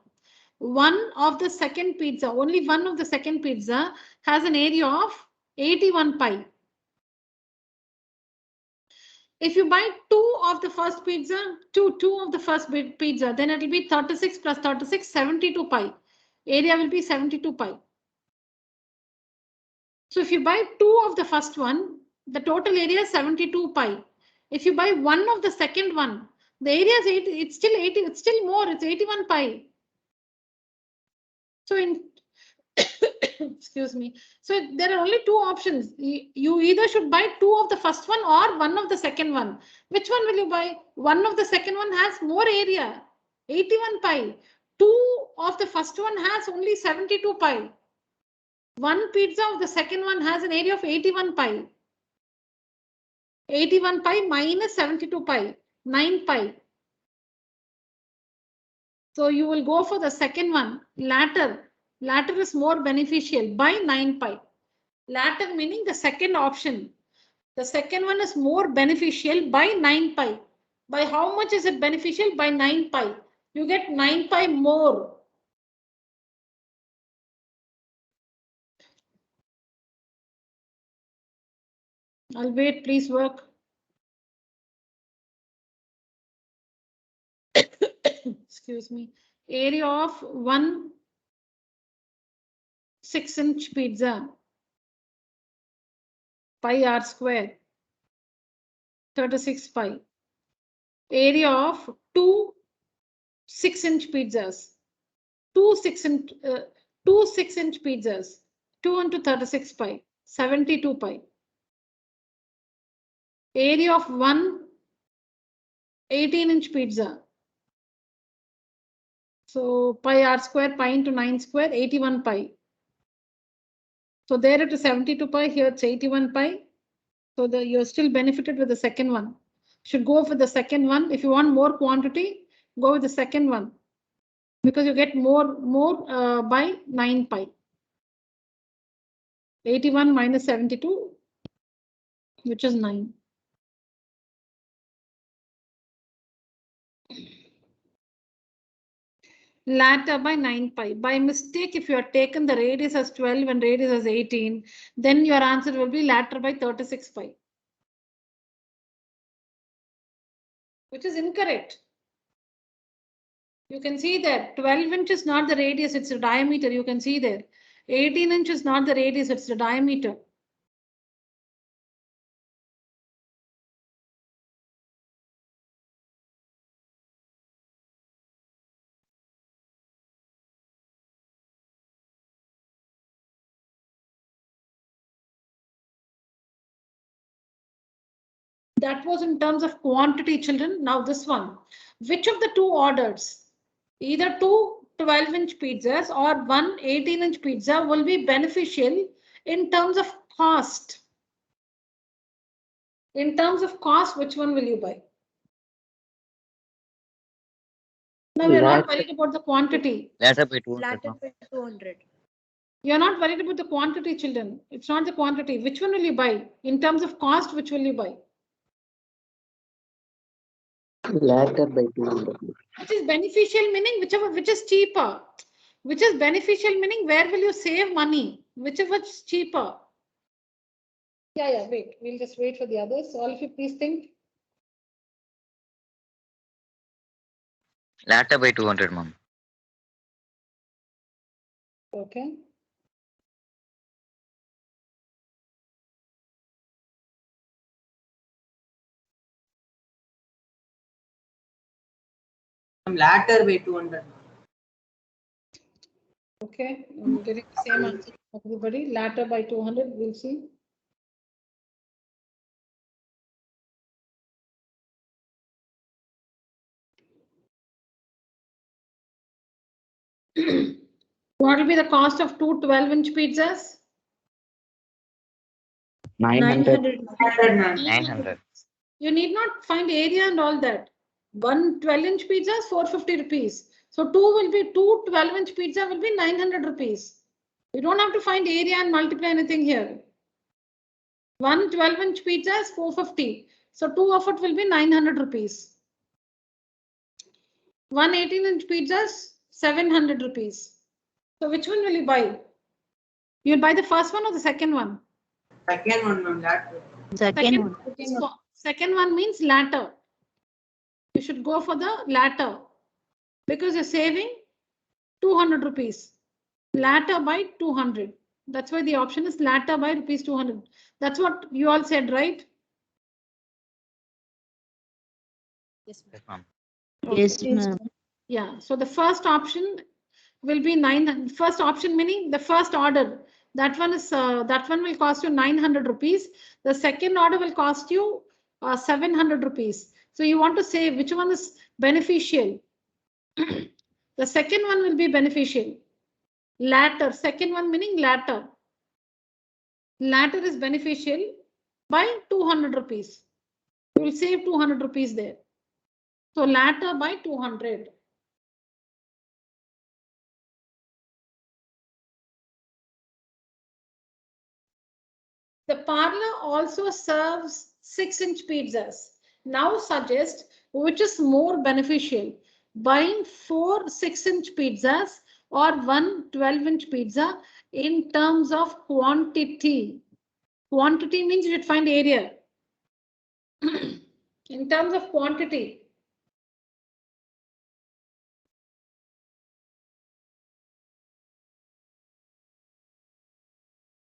One of the second pizza, only one of the second pizza has an area of 81 pi. If you buy two of the first pizza, two of the first pizza, then it will be 36 plus 36, 72 pi. Area will be 72 pi. So if you buy two of the first one, the total area is 72 pi. If you buy one of the second one, the area is 80, it's still 80, it's still more, it's 81 pi. So in excuse me. So there are only two options. You either should buy two of the first one or one of the second one. Which one will you buy? One of the second one has more area, 81 pi. Two of the first one has only 72 pi. One pizza of the second one has an area of 81 pi. 81 pi minus 72 pi, 9 pi. So you will go for the second one, latter. Latter is more beneficial by 9 pi. Latter meaning the second option. The second one is more beneficial by 9 pi. By how much is it beneficial? By 9 pi. You get 9 pi more. I'll wait, please work. Excuse me. Area of one 6-inch pizza, pi r square, 36 pi. Area of two 6-inch pizzas, two 6-inch pizzas, 2 into 36 pi, 72 pi. Area of one 18-inch pizza. So pi r square, pi into 9 square, 81 pi. So there it is 72 pi, here it's 81 pi. So you're still benefited with the second one. Should go for the second one. If you want more quantity, go with the second one. because you get more by 9 pi. 81 minus 72, which is 9. Latter by 9 pi. By mistake, if you have taken the radius as 12 and radius as 18, then your answer will be latter by 36 pi, which is incorrect. You can see that 12 inch is not the radius, it's the diameter. You can see there. 18 inch is not the radius, it's the diameter. That was in terms of quantity, children. Now this one, which of the two orders, either two 12-inch pizzas or one 18-inch pizza will be beneficial in terms of cost? In terms of cost, which one will you buy? Now we're not worried about the quantity. Latter by 200. Latter ma'am. by 200. You're not worried about the quantity, children. It's not the quantity. Which one will you buy? In terms of cost, which will you buy? Latter by 200. Which is beneficial, meaning which is cheaper. Which is beneficial, meaning where will you save money? Whichever is cheaper. Yeah, wait. We'll just wait for the others. All of you please think. Latter by 200, ma'am. Okay. Latter by 200. Okay. I'm getting the same answer from everybody. Latter by 200. We'll see. What will be the cost of two 12-inch pizzas? 900. 900. You need not find area and all that. One 12-inch pizza is 450 rupees. So two 12-inch pizza will be 900 rupees. You don't have to find area and multiply anything here. One 12-inch pizza is 450. So two of it will be 900 rupees. One 18-inch pizza is 700 rupees. So which one will you buy? You'll buy the first one or the second one? Second one, ma'am. Latter. Second one means latter. You should go for the latter because you're saving 200 rupees. Latter by 200. That's why the option is latter by rupees 200. That's what you all said, right? Yes, ma'am. Yes, ma'am. Yes, ma'am. Yeah. So the first option will be 900. First option meaning the first order. That one will cost you 900 rupees. The second order will cost you 700 rupees. So you want to say which one is beneficial? The second one will be beneficial. Latter, second one meaning latter. Latter is beneficial by 200 rupees. You will save 200 rupees there. So latter by 200. The parlor also serves 6-inch pizzas. Now suggest which is more beneficial, buying 4 6-inch pizzas or one 12-inch pizza in terms of quantity. Quantity means you should find area. In terms of quantity.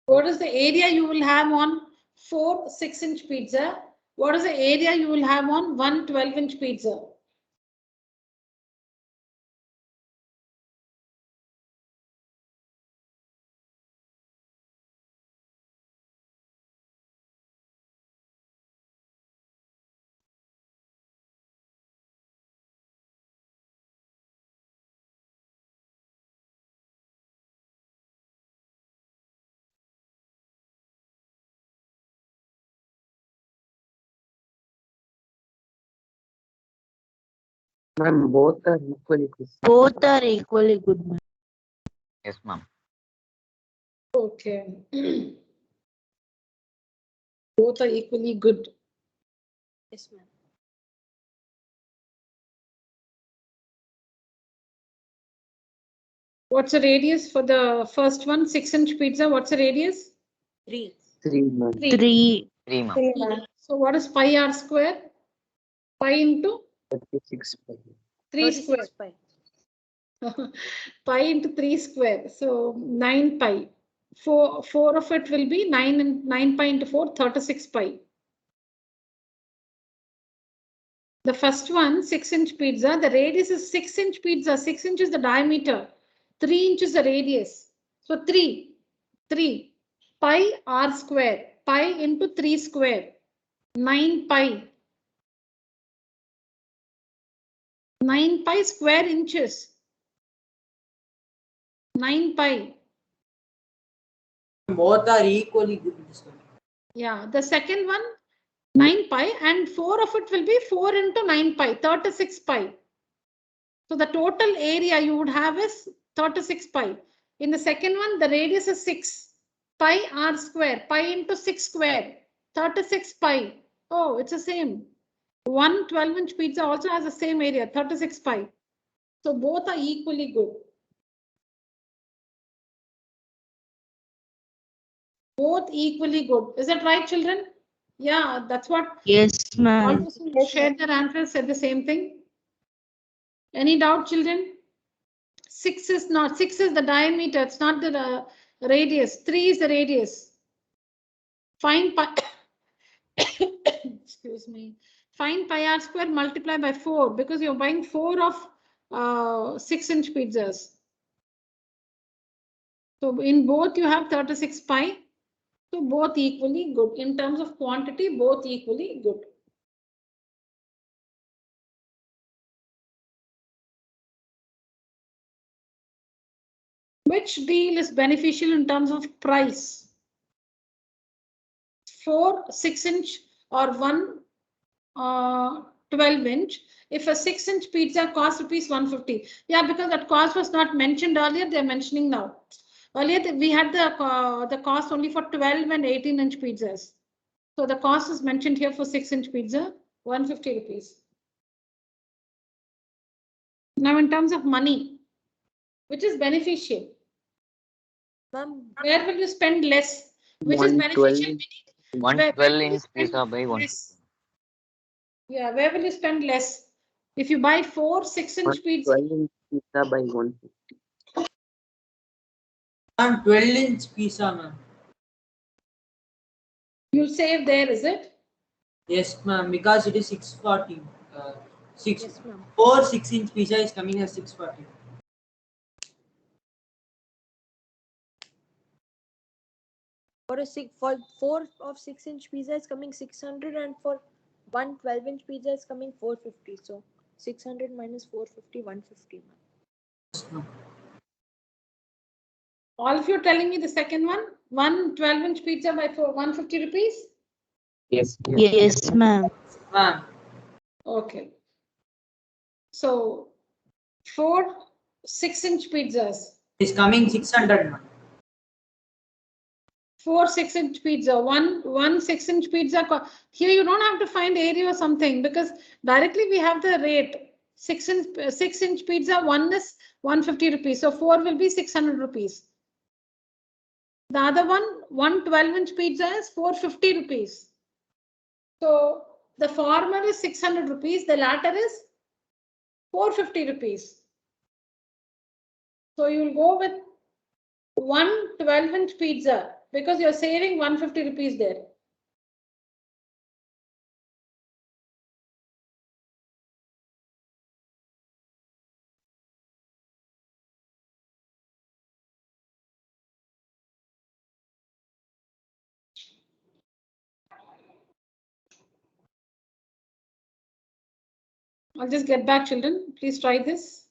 What is the area you will have on 4 6-inch pizza? What is the area you will have on one 12-inch pizza? Ma'am, both are equally good. Both are equally good, ma'am. Yes, ma'am. Okay. Both are equally good. Yes, ma'am. What's the radius for the first one? 6-inch pizza. What's the radius? 3. 3, ma'am. 3. 3, ma'am. So what is pi r square? Pi into 36 pi. 3 square. 36 pi. Pi into 3 square. So 9 pi. Four of it will be 9 and 9 pi into 4, 36 pi. The first one, 6-inch pizza. The radius is 6-inch pizza. 6 inches the diameter. 3 inches the radius. So 3 pi r square. Pi into 3 square. 9 pi. 9 pi square inches. 9 pi. Both are equally good. Yeah, the second one, 9 pi, and 4 of it will be 4 into 9 pi, 36 pi. So the total area you would have is 36 pi. In the second one, the radius is 6 pi r square, pi into 6 square, 36 pi. Oh, it's the same. One 12-inch pizza also has the same area, 36 pi. So both are equally good. Both equally good. Is that right, children? Yeah, that's what Yes, ma'am. all those who shared their answers said the same thing. Any doubt, children? 6 is not, 6 is the diameter, it's not the radius. 3 is the radius. Find pi, excuse me. Find pi r square multiply by 4 because you're buying 4 of 6-inch pizzas. So in both you have 36 pi. So both equally good. In terms of quantity, both equally good. Which deal is beneficial in terms of price? 4 6-inch or 1 12-inch. If a 6-inch pizza costs rupees 150. Yeah, because that cost was not mentioned earlier, they're mentioning now. Earlier we had the cost only for 12 and 18-inch pizzas. So the cost is mentioned here for 6-inch pizza, 150 rupees. Now in terms of money, which is beneficial? Ma'am, Where will you spend less? Which is 112 beneficial? inch. Where will you 112-inch spend pizza by 150. less? Yeah, where will you spend less? If you buy 4 6-inch pizza, 112 inch pizza by 150. Ma'am, 12-inch pizza, ma'am. you'll save there, is it? Yes, ma'am, because it is 640. yes, ma'am. 4 6-inch pizza is coming as 640. For 4 of 6-inch pizza is coming 600, and for 1 12-inch pizza is coming 450. So 600 minus 450, 150, ma'am. Yes, ma'am. All of you are telling me the second one, 1 12-inch pizza by 150 rupees? Yes. Yes, ma'am. Ma'am, Okay. So 4 6-inch pizzas. it is coming 600, ma'am. 4 6-inch pizza, one 6-inch pizza. Here you don't have to find area or something because directly we have the rate. 6-inch pizza, one is 150 rupees. So 4 will be 600 rupees. The other one 12-inch pizza is 450 rupees. So the former is 600 rupees, the latter is 450 rupees. So you will go with one 12-inch pizza because you're saving 150 rupees there. I'll just get back, children. Please try this.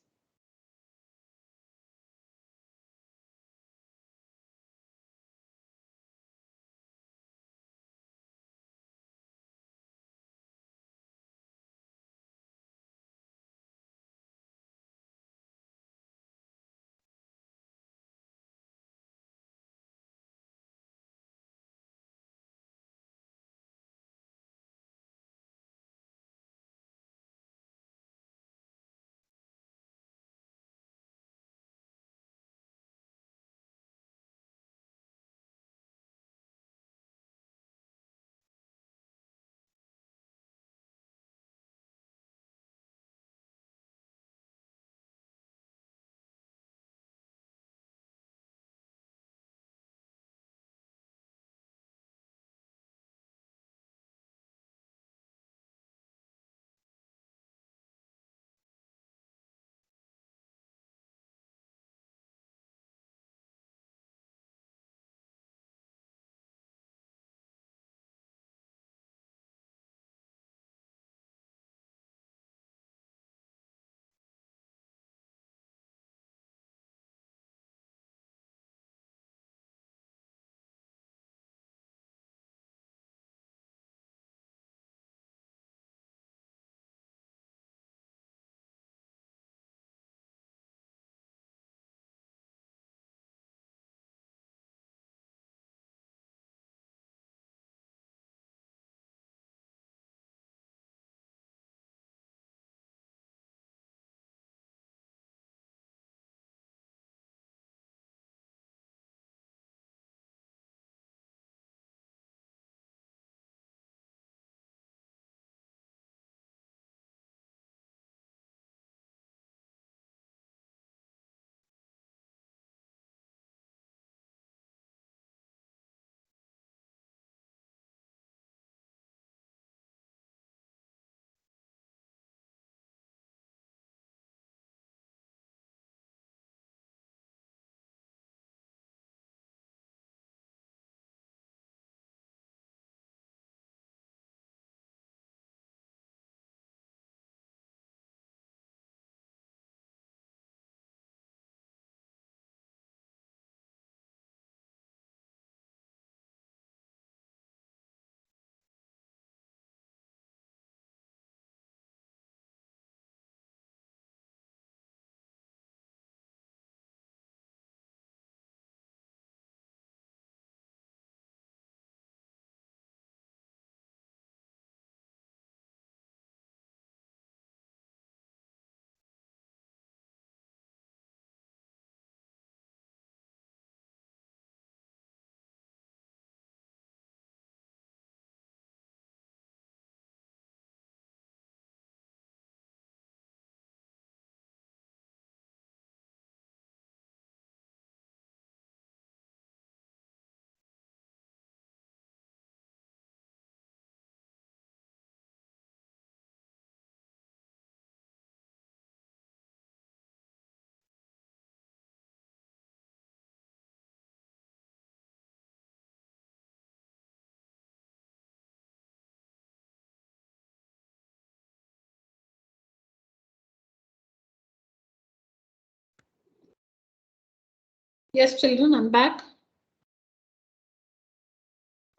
Yes, children, I'm back.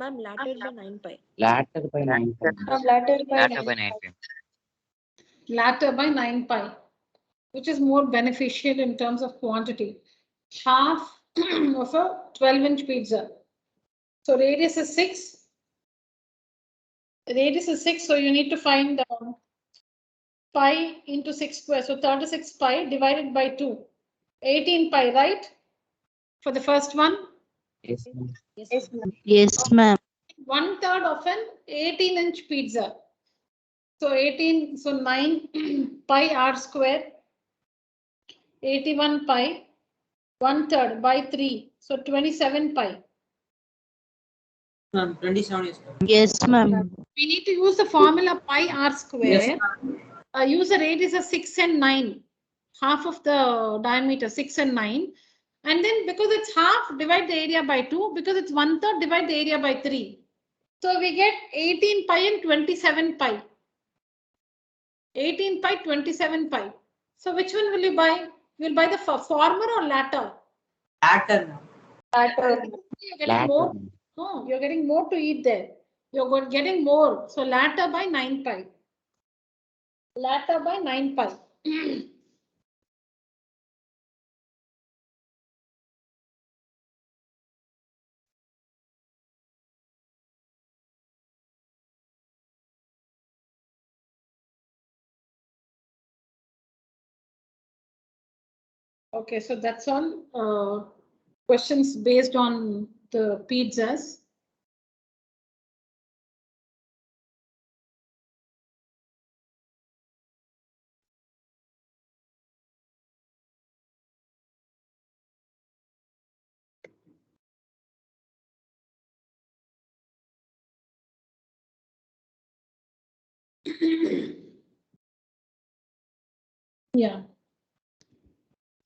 Ma'am, latter by 9 pi. Latter by 9 pi. Latter by Latter by 9 9 p.m. Latter by 9 pi, which is more beneficial in terms of quantity. Half of a 12-inch pizza. So radius is 6. Radius is 6, so you need to find pi into 6 square. So 36 pi divided by 2. 18 pi, right? For the first one. Yes, ma'am. Yes, ma'am. Yes, ma'am. 1/3 of an 18-inch pizza. So 18, so 9 pi r square. 81 pi. 1/3 by 3. So 27 pi. 27 is correct. Yes, ma'am. We need to use the formula pi r square. Yes. Use the radius of 6 and 9. Half of the diameter, 6 and 9. And then because it's half, divide the area by 2. Because it's 1/3, divide the area by 3. So we get 18 pi and 27 pi. 18 pi, 27 pi. So which one will you buy? You'll buy the former or latter? Latter, ma'am. Latter. You're getting Latter. more. No, you're getting more to eat there. You're getting more. So latter by 9 pi. Latter by 9 pi. Okay, so that's all questions based on the pizzas. Yeah.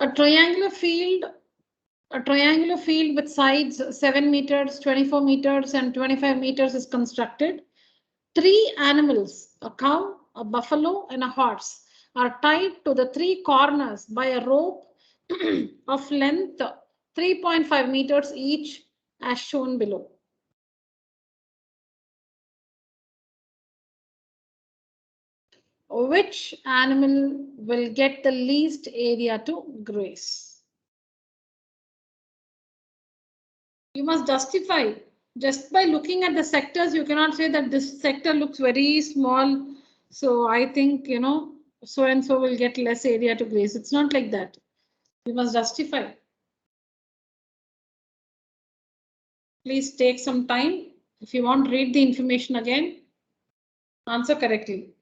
A triangular field with sides 7 meters, 24 meters, and 25 meters is constructed. 3 animals, a cow, a buffalo, and a horse, are tied to the 3 corners by a rope of length 3.5 meters each, as shown below. Which animal will get the least area to graze? You must justify. Just by looking at the sectors, you cannot say that this sector looks very small. So I think, so and so will get less area to graze. It's not like that. You must justify. Please take some time. If you want, read the information again. Answer correctly.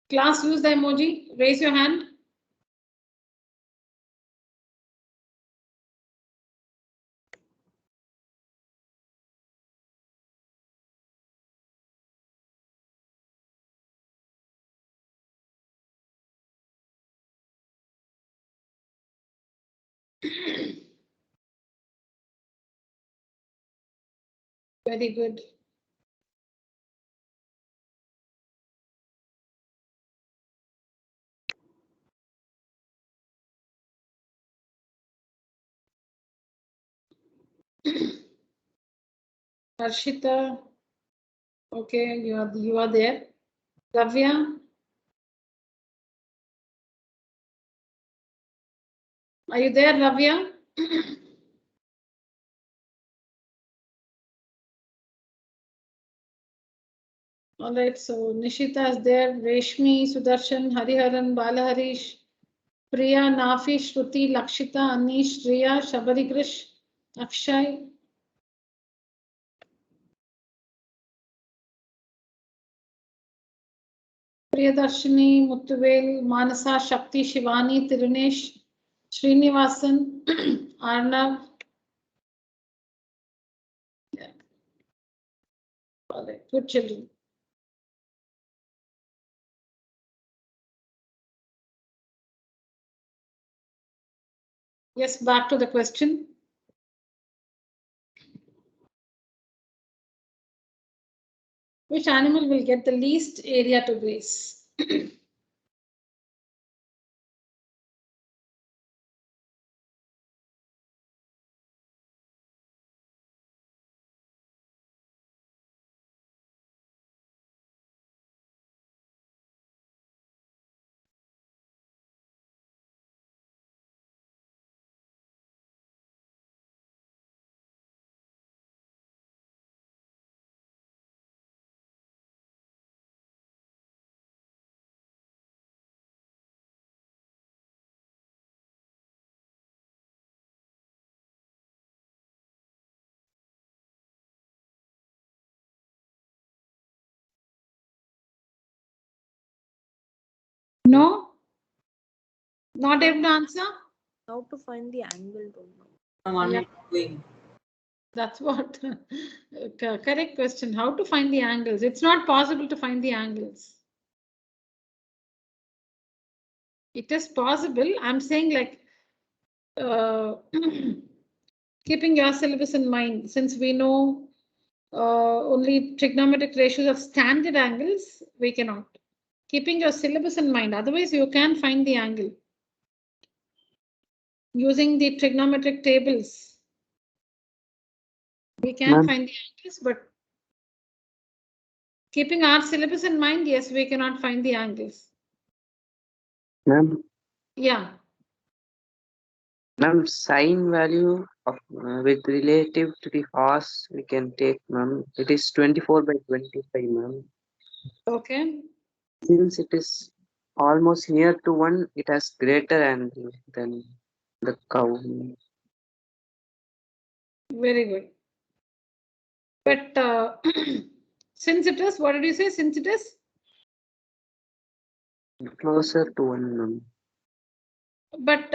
Class, use the emoji. Raise your hand. Very good. Harshita. Okay, you are there. Ravya. Are you there, Ravya? All right, so Nishita is there, Reshmi, Sudarshan, Hariharan, Balaharish, Priya, Nafi, Shruti, Lakshita, Anish, Riya, Shabari Krish, Akshay. Priyadarshini, Muttuvel, Manasa, Shakti, Shivani, Tirunesh, Srinivasan, Arnav. Yeah. All right, good children. Yes, back to the question. Which animal will get the least area to graze? No? Not able to answer? How to find the angle? Don't know. I'm on Yeah. it going. That's what. Correct question. How to find the angles? It's not possible to find the angles. It is possible. I'm saying like keeping your syllabus in mind, since we know only trigonometric ratios of standard angles, we cannot. Keeping your syllabus in mind, otherwise you can find the angle using the trigonometric tables. We can Ma'am. find the angles, but keeping our syllabus in mind, yes, we cannot find the angles. Ma'am, Yeah. ma'am, sine value of with relative to the cos we can take, ma'am. It is 24/25, ma'am. Okay. Since it is almost near to 1, it has greater angle than the cow. Very good. But since it is, what did you say? Since it is? Closer to 1, ma'am. But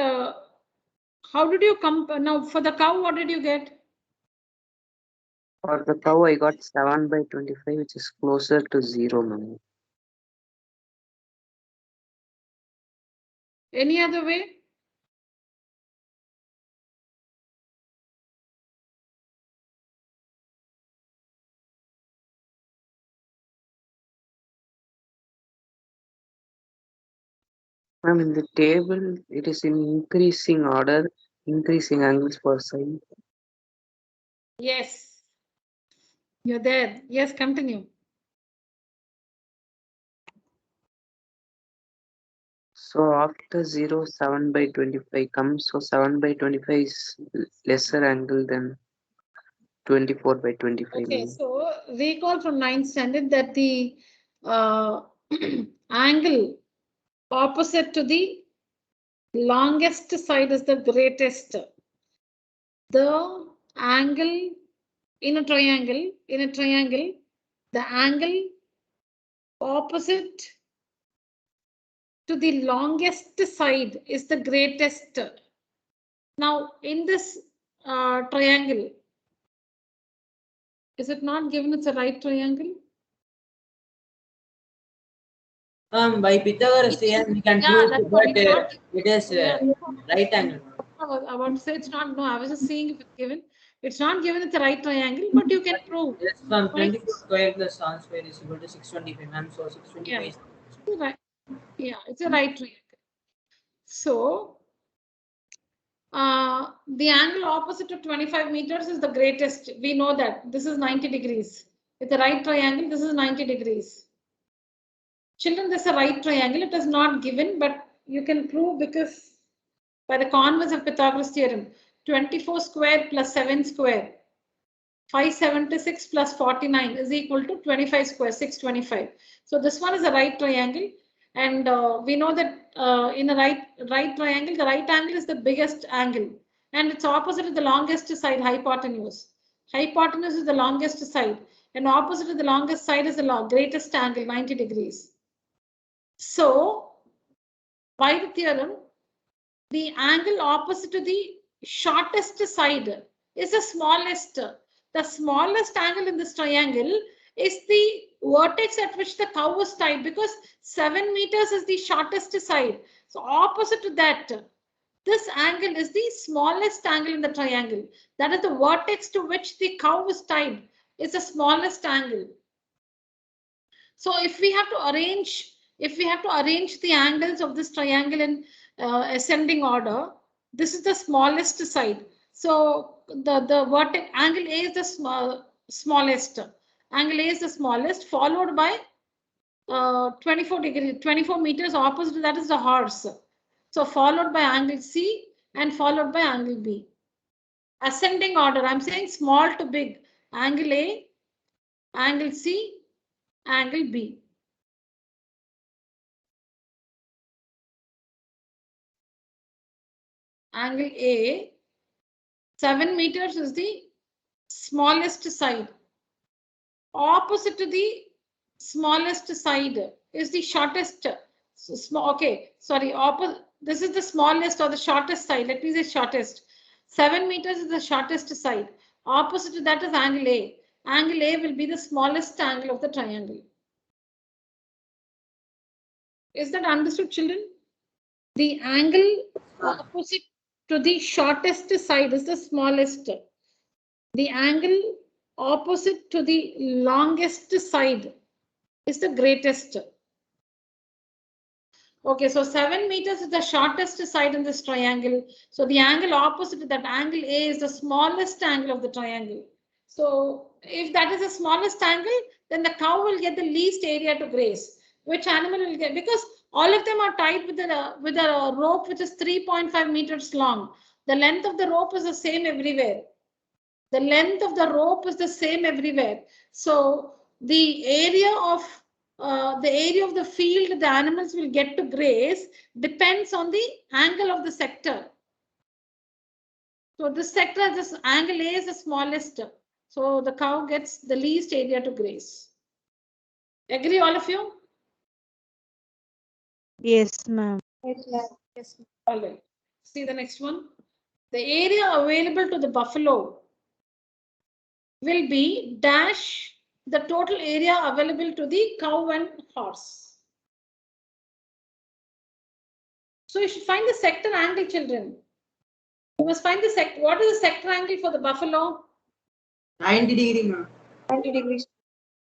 how did you come? Now for the cow, what did you get? For the cow, I got 7/25, which is closer to 0, ma'am. Any other way? Ma'am, in the table, it is in increasing order, increasing angles for sine. Yes. You're there. Yes, continue. So after 0, 7/25 comes. So 7/25 is lesser angle than 24/25. Okay, ma'am. so recall from 9th standard that the angle opposite to the longest side is the greatest. The angle in a triangle, the angle opposite to the longest side is the greatest. Now, in this triangle, is it not given it's a right triangle? By Pythagoras theorem, we can prove that's that what it's not. it is right angle. I was about to say it's not. No, I was just seeing if it's given. It's not given it's a right triangle, but you can prove. Yes, from Right? 24 square plus tan square is equal to 625, ma'am. So 625 is Right. Yeah, it's a right triangle. So the angle opposite to 25 meters is the greatest. We know that this is 90 degrees. With a right triangle, this is 90 degrees. Children, this is a right triangle. It is not given, but you can prove because by the converse of Pythagoras theorem, 24 square plus 7 square, 576 plus 49 is equal to 25 square, 625. So this one is a right triangle. And we know that in a right triangle, the right angle is the biggest angle. And its opposite is the longest side, hypotenuse. Hypotenuse is the longest side. And opposite of the longest side is the greatest angle, 90 degrees. So, by the theorem, the angle opposite to the shortest side is the smallest. The smallest angle in this triangle is the vertex at which the cow was tied, because 7 meters is the shortest side. So opposite to that, this angle is the smallest angle in the triangle. That is the vertex to which the cow was tied is the smallest angle. So if we have to arrange the angles of this triangle in ascending order, this is the smallest side. So the vertex angle A is the smallest. Angle A is the smallest, followed by 24 meters opposite to that is the horse. So followed by angle C and followed by angle B. Ascending order, I'm saying small to big. Angle A, angle C, angle B. Angle A, 7 meters is the smallest side. Opposite to the smallest side is the shortest. So small, okay, sorry, opposite. This is the smallest or the shortest side. Let me say shortest. 7 meters is the shortest side. Opposite to that is angle A. Angle A will be the smallest angle of the triangle. Is that understood, children? The angle opposite to the shortest side is the smallest. The angle opposite to the longest side is the greatest. Okay, so 7 meters is the shortest side in this triangle. So the angle opposite to that angle A is the smallest angle of the triangle. So if that is the smallest angle, then the cow will get the least area to graze. Which animal will get? Because all of them are tied with a rope which is 3.5 meters long. The length of the rope is the same everywhere. The length of the rope is the same everywhere. So the area of the field the animals will get to graze depends on the angle of the sector. So this sector, this angle A is the smallest. So the cow gets the least area to graze. Agree, all of you? Yes, ma'am. Yes, ma'am. All right. See the next one. The area available to the buffalo will be dash the total area available to the cow and horse. So you should find the sector angle, children. You must find the sector. What is the sector angle for the buffalo? 90 degree, ma'am. 90 degrees.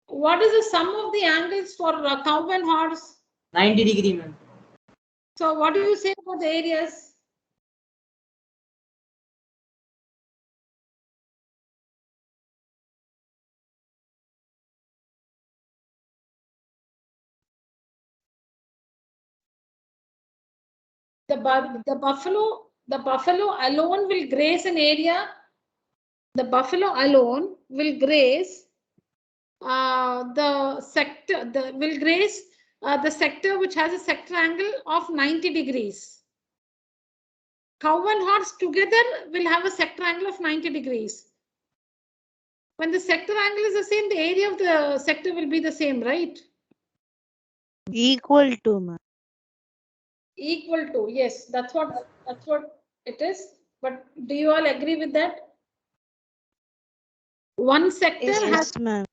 What is the sum of the angles for cow and horse? 90 degree, ma'am. So what do you say about the areas? The buffalo alone will graze an area. The buffalo alone will graze the sector. The sector which has a sector angle of 90 degrees. Cow and horse together will have a sector angle of 90 degrees. When the sector angle is the same, the area of the sector will be the same, right? Equal to, ma'am. Equal to, yes, that's what it is. But do you all agree with that? One sector Yes, ma'am.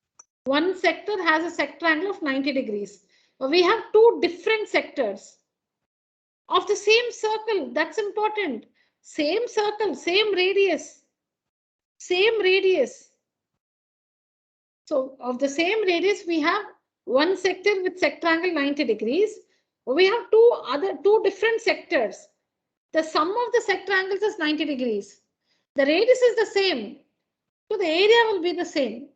One sector has a sector angle of 90 degrees. We have two different sectors of the same circle. That's important. Same circle, same radius. Same radius. So of the same radius, we have one sector with sector angle 90 degrees. We have two different sectors. The sum of the sector angles is 90 degrees. The radius is the same. So the area will be the same.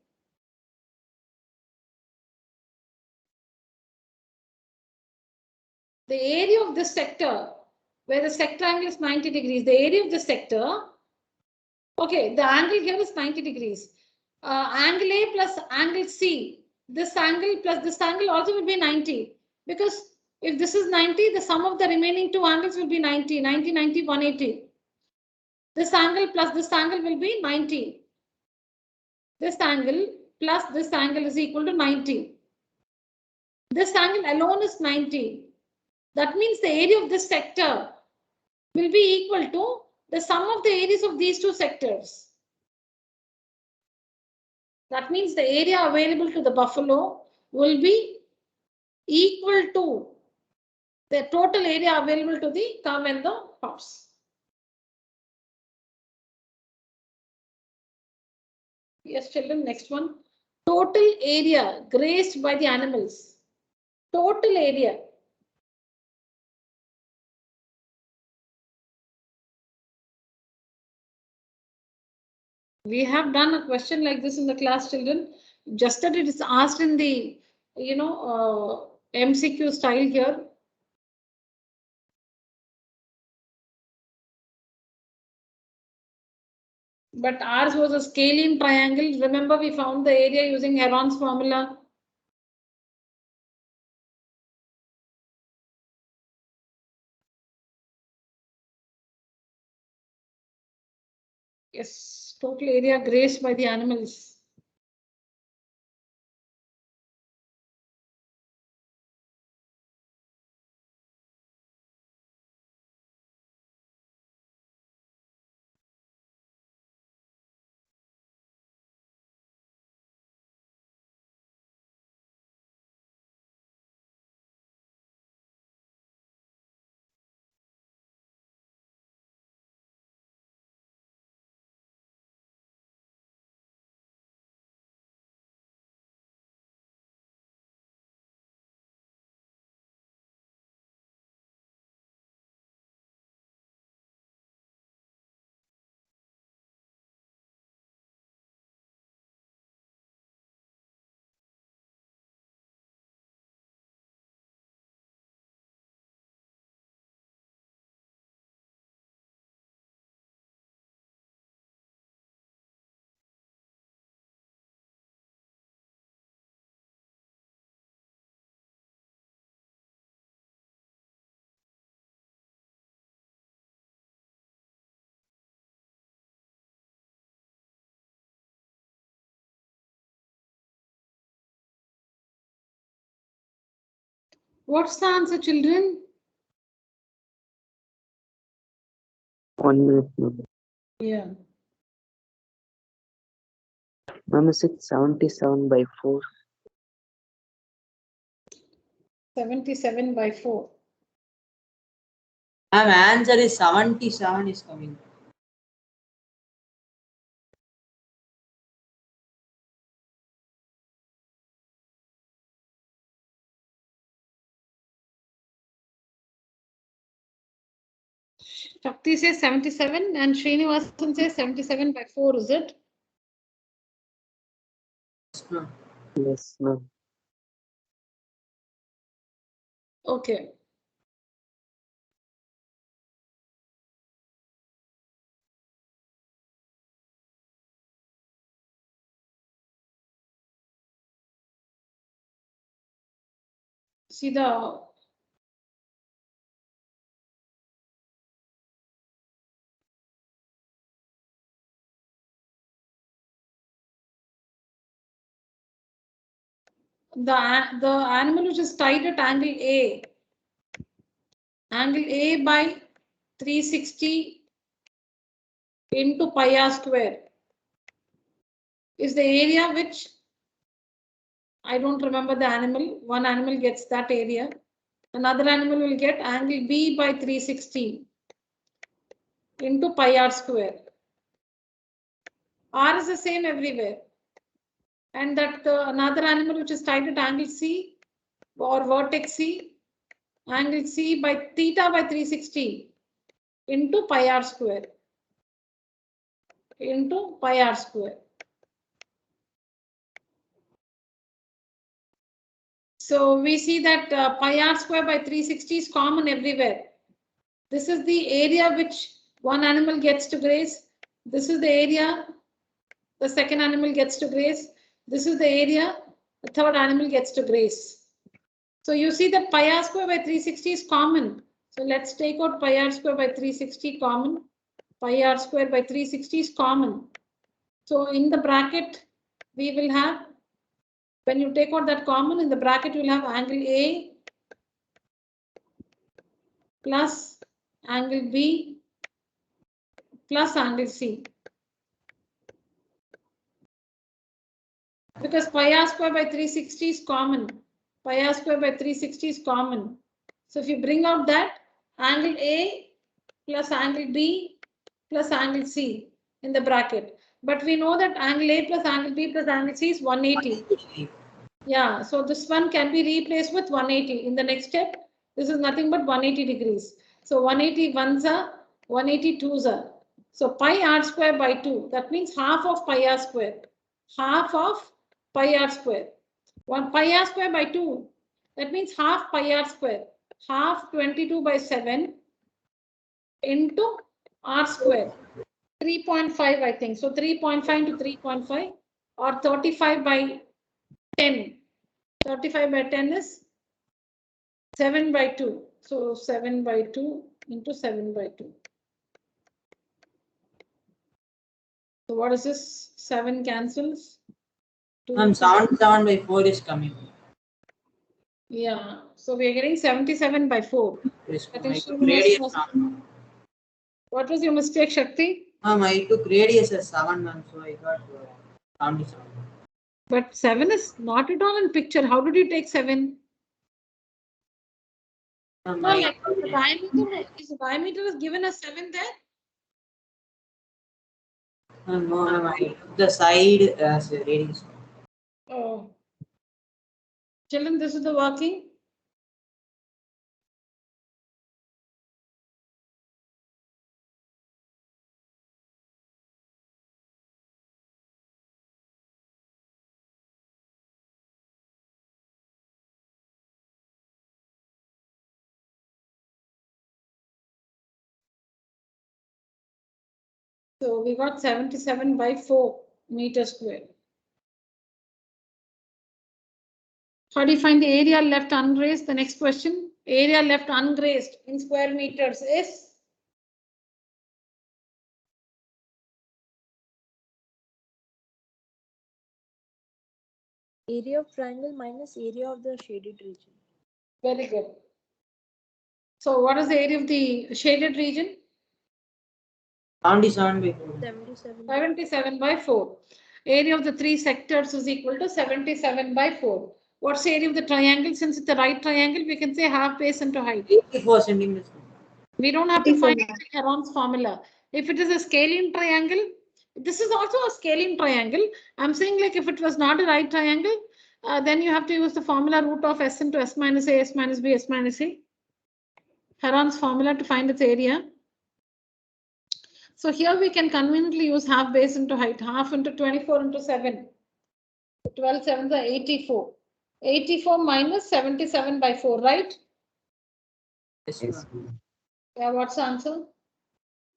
The area of this sector, where the sector angle is 90 degrees, the area of the sector, okay, the angle here is 90 degrees. Angle A plus angle C, this angle plus this angle also will be 90. Because if this is 90, the sum of the remaining two angles will be 90, 90, 90, 180. This angle plus this angle will be 90. This angle plus this angle is equal to 90. This angle alone is 90. That means the area of this sector will be equal to the sum of the areas of these two sectors. That means the area available to the buffalo will be equal to the total area available to the cow and the horse. Yes, children, next one. Total area grazed by the animals. Total area. We have done a question like this in the class, children. Just that it is asked in the, MCQ style here. But ours was a scalene triangle. Remember, we found the area using Heron's formula. Yes, total area grazed by the animals. What's the answer, children? 1 minute, ma'am. Yeah. Ma'am, is it 77 by 4? 77 by 4. Ma'am, answer is 77 is coming. Shakti says 77 and Srinivasan says 77 by 4, is it? Yes, ma'am. Yes, ma'am. Okay. See the animal which is tied at angle A by 360 into pi r square is the area which I don't remember the animal. One animal gets that area. Another animal will get angle B by 360 into pi r square. R is the same everywhere. And that another animal which is tied at angle C or vertex C, angle C by theta by 360 into pi r square. Into pi r square. So we see that pi r square by 360 is common everywhere. This is the area which one animal gets to graze. This is the area the second animal gets to graze. This is the area the third animal gets to graze. So you see that pi r square by 360 is common. So let's take out pi r square by 360 common. Pi r square by 360 is common. So in the bracket, we will have, when you take out that common, in the bracket, you will have angle A plus angle B plus angle C. Because pi r square by 360 is common. Pi r square by 360 is common. So if you bring out that, angle A plus angle B plus angle C in the bracket. But we know that angle A plus angle B plus angle C is 180. Yeah, so this one can be replaced with 180. In the next step, this is nothing but 180 degrees. So 180 ones are, 180 twos are. So pi r square by 2, that means half of pi r square. Half of pi r square. 1 pi r square by 2, that means half pi r square. Half 22 by 7 into r square. 3.5, I think. So 3.5 to 3.5 or 35 by 10. 35 by 10 is 7 by 2. So 7 by 2 into 7 by 2. So what is this? 7 cancels. 77 by 4 is coming. Yeah. So we are getting 77 by 4. Yes, I ma'am. think I took Srinivas radius was- now. What was your mistake, Shakti? I took radius as 7, ma'am, so I got 77. But 7 is not at all in picture. How did you take 7? Ma'am, No, I like the diameter is given as 7 there. no, ma'am, I took the side as a radius. Oh. Children, this is the working. So we got 77 by 4 meters square. How do you find the area left ungrazed? The next question. Area left ungrazed in square meters is? Area of triangle minus area of the shaded region. Very good. So what is the area of the shaded region? 77 by 4. 77. 77 by 4. Area of the 3 sectors is equal to 77 by 4. What's the area of the triangle? Since it's a right triangle, we can say half base into height. 84 centimeters. We don't have to find Heron's formula. If it is a scalene triangle, this is also a scalene triangle. I'm saying like if it was not a right triangle, then you have to use the formula root of s into s minus a, s minus b, s minus c. Heron's formula to find its area. So here we can conveniently use half base into height, half into 24 into 7. 12 7 are 84. 84 minus 77 by 4, right? Yes, Yes. ma'am. Yeah, what's the answer?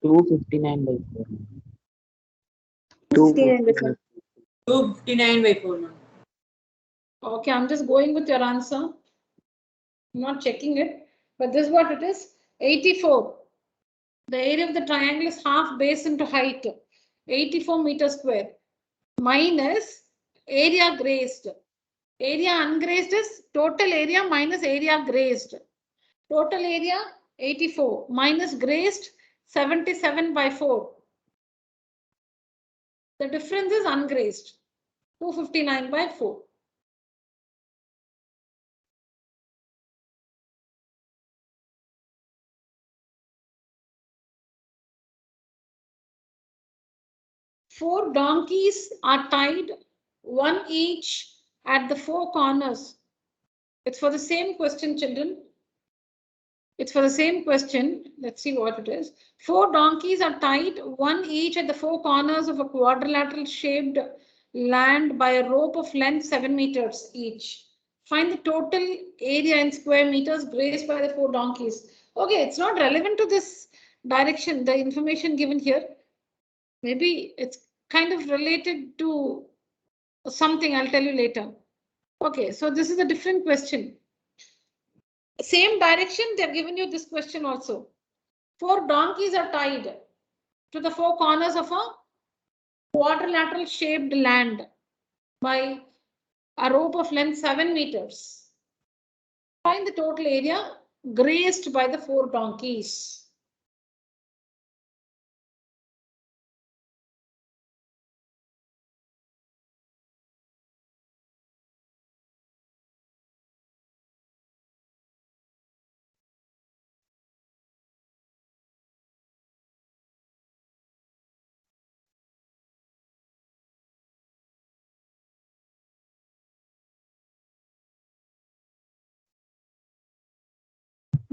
259 by 4. 259. 259 by 4, ma'am. Okay, I'm just going with your answer. I'm not checking it, but this is what it is. 84. The area of the triangle is half base into height, 84 meters square, minus area grazed. Area ungrazed is total area minus area grazed. Total area 84 minus grazed 77 by 4. The difference is ungrazed 259 by 4. Four donkeys are tied, one each at the 4 corners. It's for the same question, children. It's for the same question. Let's see what it is. 4 donkeys are tied, one each at the 4 corners of a quadrilateral shaped land by a rope of length 7 meters each. Find the total area in square meters grazed by the 4 donkeys. Okay, it's not relevant to this direction, the information given here. Maybe it's kind of related to something, I'll tell you later. Okay, so this is a different question. Same direction, they've given you this question also. 4 donkeys are tied to the 4 corners of a quadrilateral shaped land by a rope of length 7 meters. Find the total area grazed by the 4 donkeys.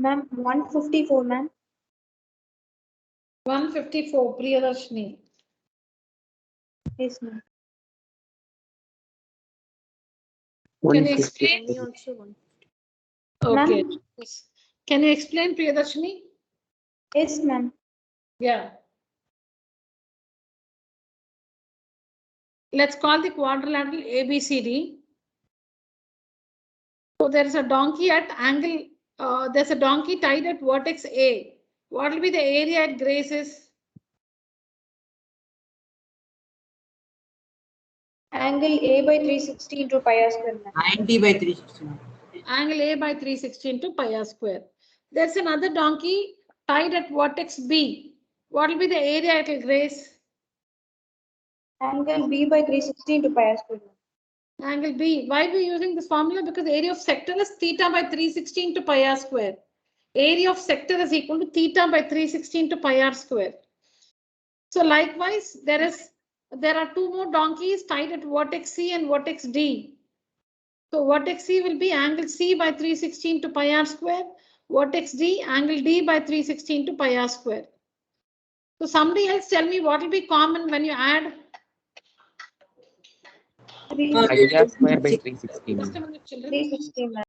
Ma'am, 154, ma'am. 154, Priyadarshini. Yes, ma'am. Can you 150. explain? Me also one. Okay. Ma'am? Yes. Can you explain, Priyadarshini? Yes, ma'am. Yeah. Let's call the quadrilateral ABCD. So there is a donkey at angle, there's a donkey tied at vertex A. What will be the area it grazes? Angle A by 360 into pi r square, ma'am. 90 by 360. ma'am. Angle A by 360 into pi r square. There's another donkey tied at vertex B. What will be the area it will graze? Angle B by 360 into pi r square, ma'am. Angle B. Why are we using this formula? Because area of sector is theta by 360 into pi r square. Area of sector is equal to theta by 360 into pi r square. So likewise, there are two more donkeys tied at vertex C and vertex D. So vertex C will be angle C by 360 into pi r square. Vertex D, angle D by 360 into pi r square. So somebody else tell me what will be common when you add. Pi r square by 360. Just a minute, children. 360, ma'am.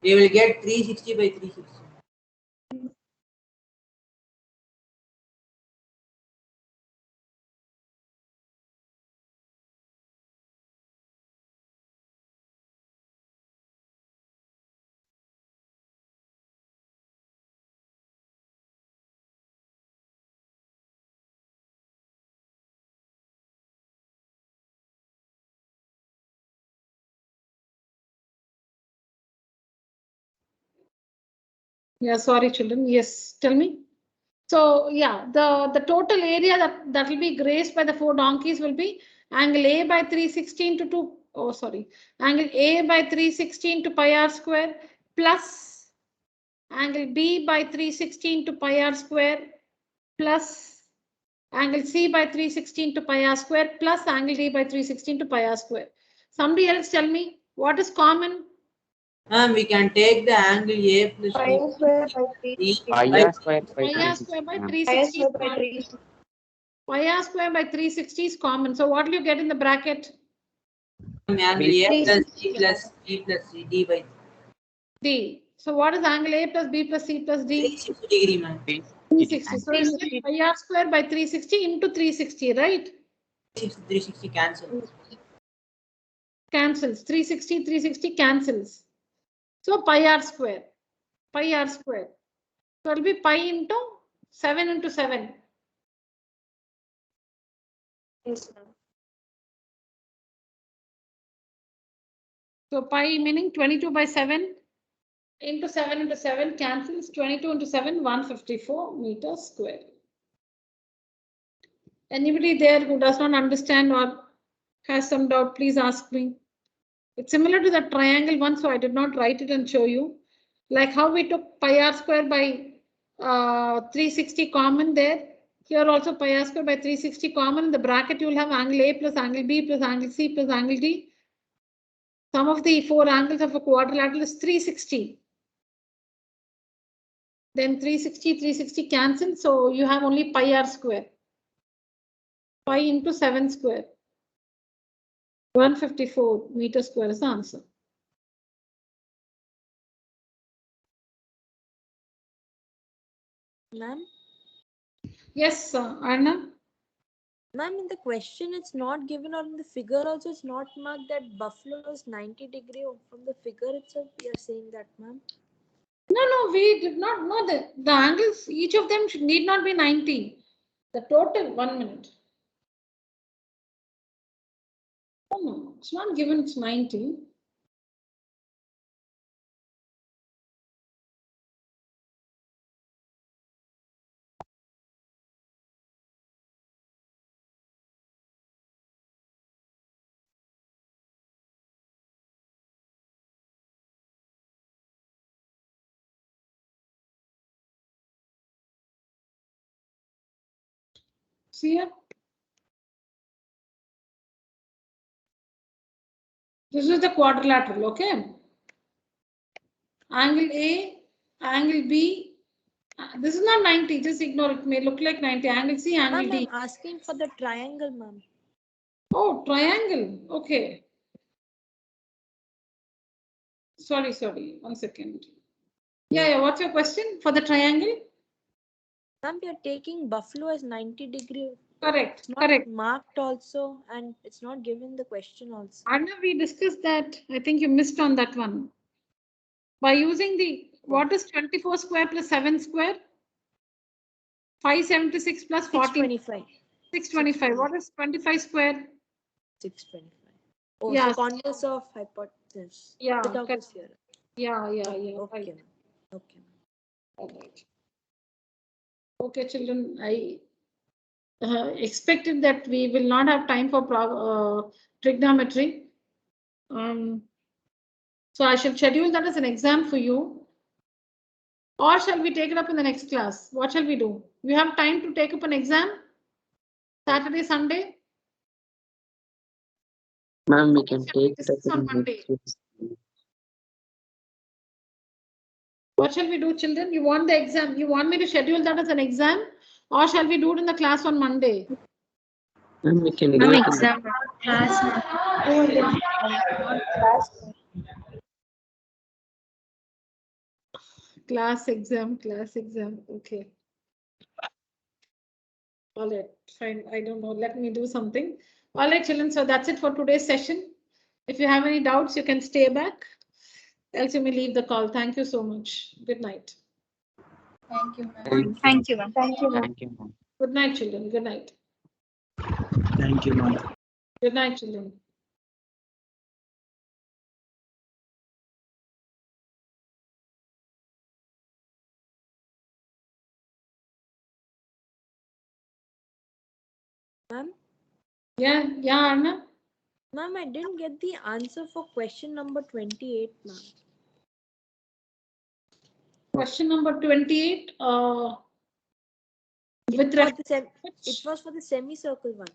We will get 360 by 360. Yeah, sorry, children. Yes, tell me. So yeah, the total area that will be grazed by the four donkeys will be angle A by 360 into 2. Oh, sorry. Angle A by 360 into pi r square plus angle B by 360 into pi r square plus angle C by 360 into pi r square plus angle D by 360 into pi r square. Somebody else tell me what is common? Ma'am, we can take the angle A plus Pi B. r square by 360. Pi ma'am. r square by Pi r 360. square by ma'am. Pi r 360 is square by common. 360. Pi r square by 360 is common. So what will you get in the bracket? Angle A plus 360, B plus C plus C D by D. So what is angle A plus B plus C plus D? 360 degree, ma'am. 360. So you get pi r square by 360 into 360, right? 360 cancel. Cancels. 360, 360 cancels. So pi r square. Pi r square. So it will be pi into 7 into 7. Yes, ma'am. So pi meaning 22 by 7 into 7 into 7 cancels. 22 into 7, 154 meters square. Anybody there who does not understand or has some doubt, please ask me. It's similar to the triangle one, so I did not write it and show you. Like how we took pi r square by 360 common there. Here also pi r square by 360 common. In the bracket you will have angle A plus angle B plus angle C plus angle D. Sum of the four angles of a quadrilateral is 360. Then 360, 360 cancel. So you have only pi r square. Pi into 7 square. 154 meters square is the answer. Ma'am? Yes, Arna. Ma'am, in the question, it's not given, or in the figure also, it's not marked that buffalo is 90 degree. From the figure itself, we are saying that, ma'am. No, we did not know that the angles, each of them need not be 90. The total, 1 minute. No, it's not given, it's 90. See here? This is the quadrilateral, okay? Angle A Angle B. This is not 90. Just ignore it. May look like 90. Angle C, angle Ma'am, D. I'm asking for the triangle, ma'am. Oh, triangle. Okay. Sorry. 1 second. Yeah. What's your question for the triangle? Ma'am, you're taking Buffalo as 90 degree. Correct. It's not Correct. marked also, and it's not given the question also. Anna, we discussed that. I think you missed on that one. By using the, what is 24 square plus 7 square? 576 plus 40. 625. 625. What is 25 square? 625. Oh, Yeah. so converse of hypotenuse. Yeah, Without correct. this theorem. Yeah. Okay, Right. ma'am. Okay, ma'am. All right. Okay, children, I expected that we will not have time for trigonometry. So I shall schedule that as an exam for you. Or shall we take it up in the next class? What shall we do? We have time to take up an exam? Saturday, Sunday? Ma'am, we can take This it up is on in Monday. next week. What shall we do, children? You want the exam? You want me to schedule that as an exam? Or shall we do it in the class on Monday? Ma'am, we can do it in the Class exam. Okay. All right, fine. I don't know. Let me do something. All right, children. So that's it for today's session. If you have any doubts, you can stay back. Else you may leave the call. Thank you so much. Good night. Thank you, ma'am. Thank you. Thank you, ma'am. Thank you, ma'am. Good night, children. Good night. Thank you, ma'am. Good night, children. Ma'am? Yeah, Anna. Ma'am, I didn't get the answer for question number 28, ma'am. Question number 28. With It was for the semicircle one.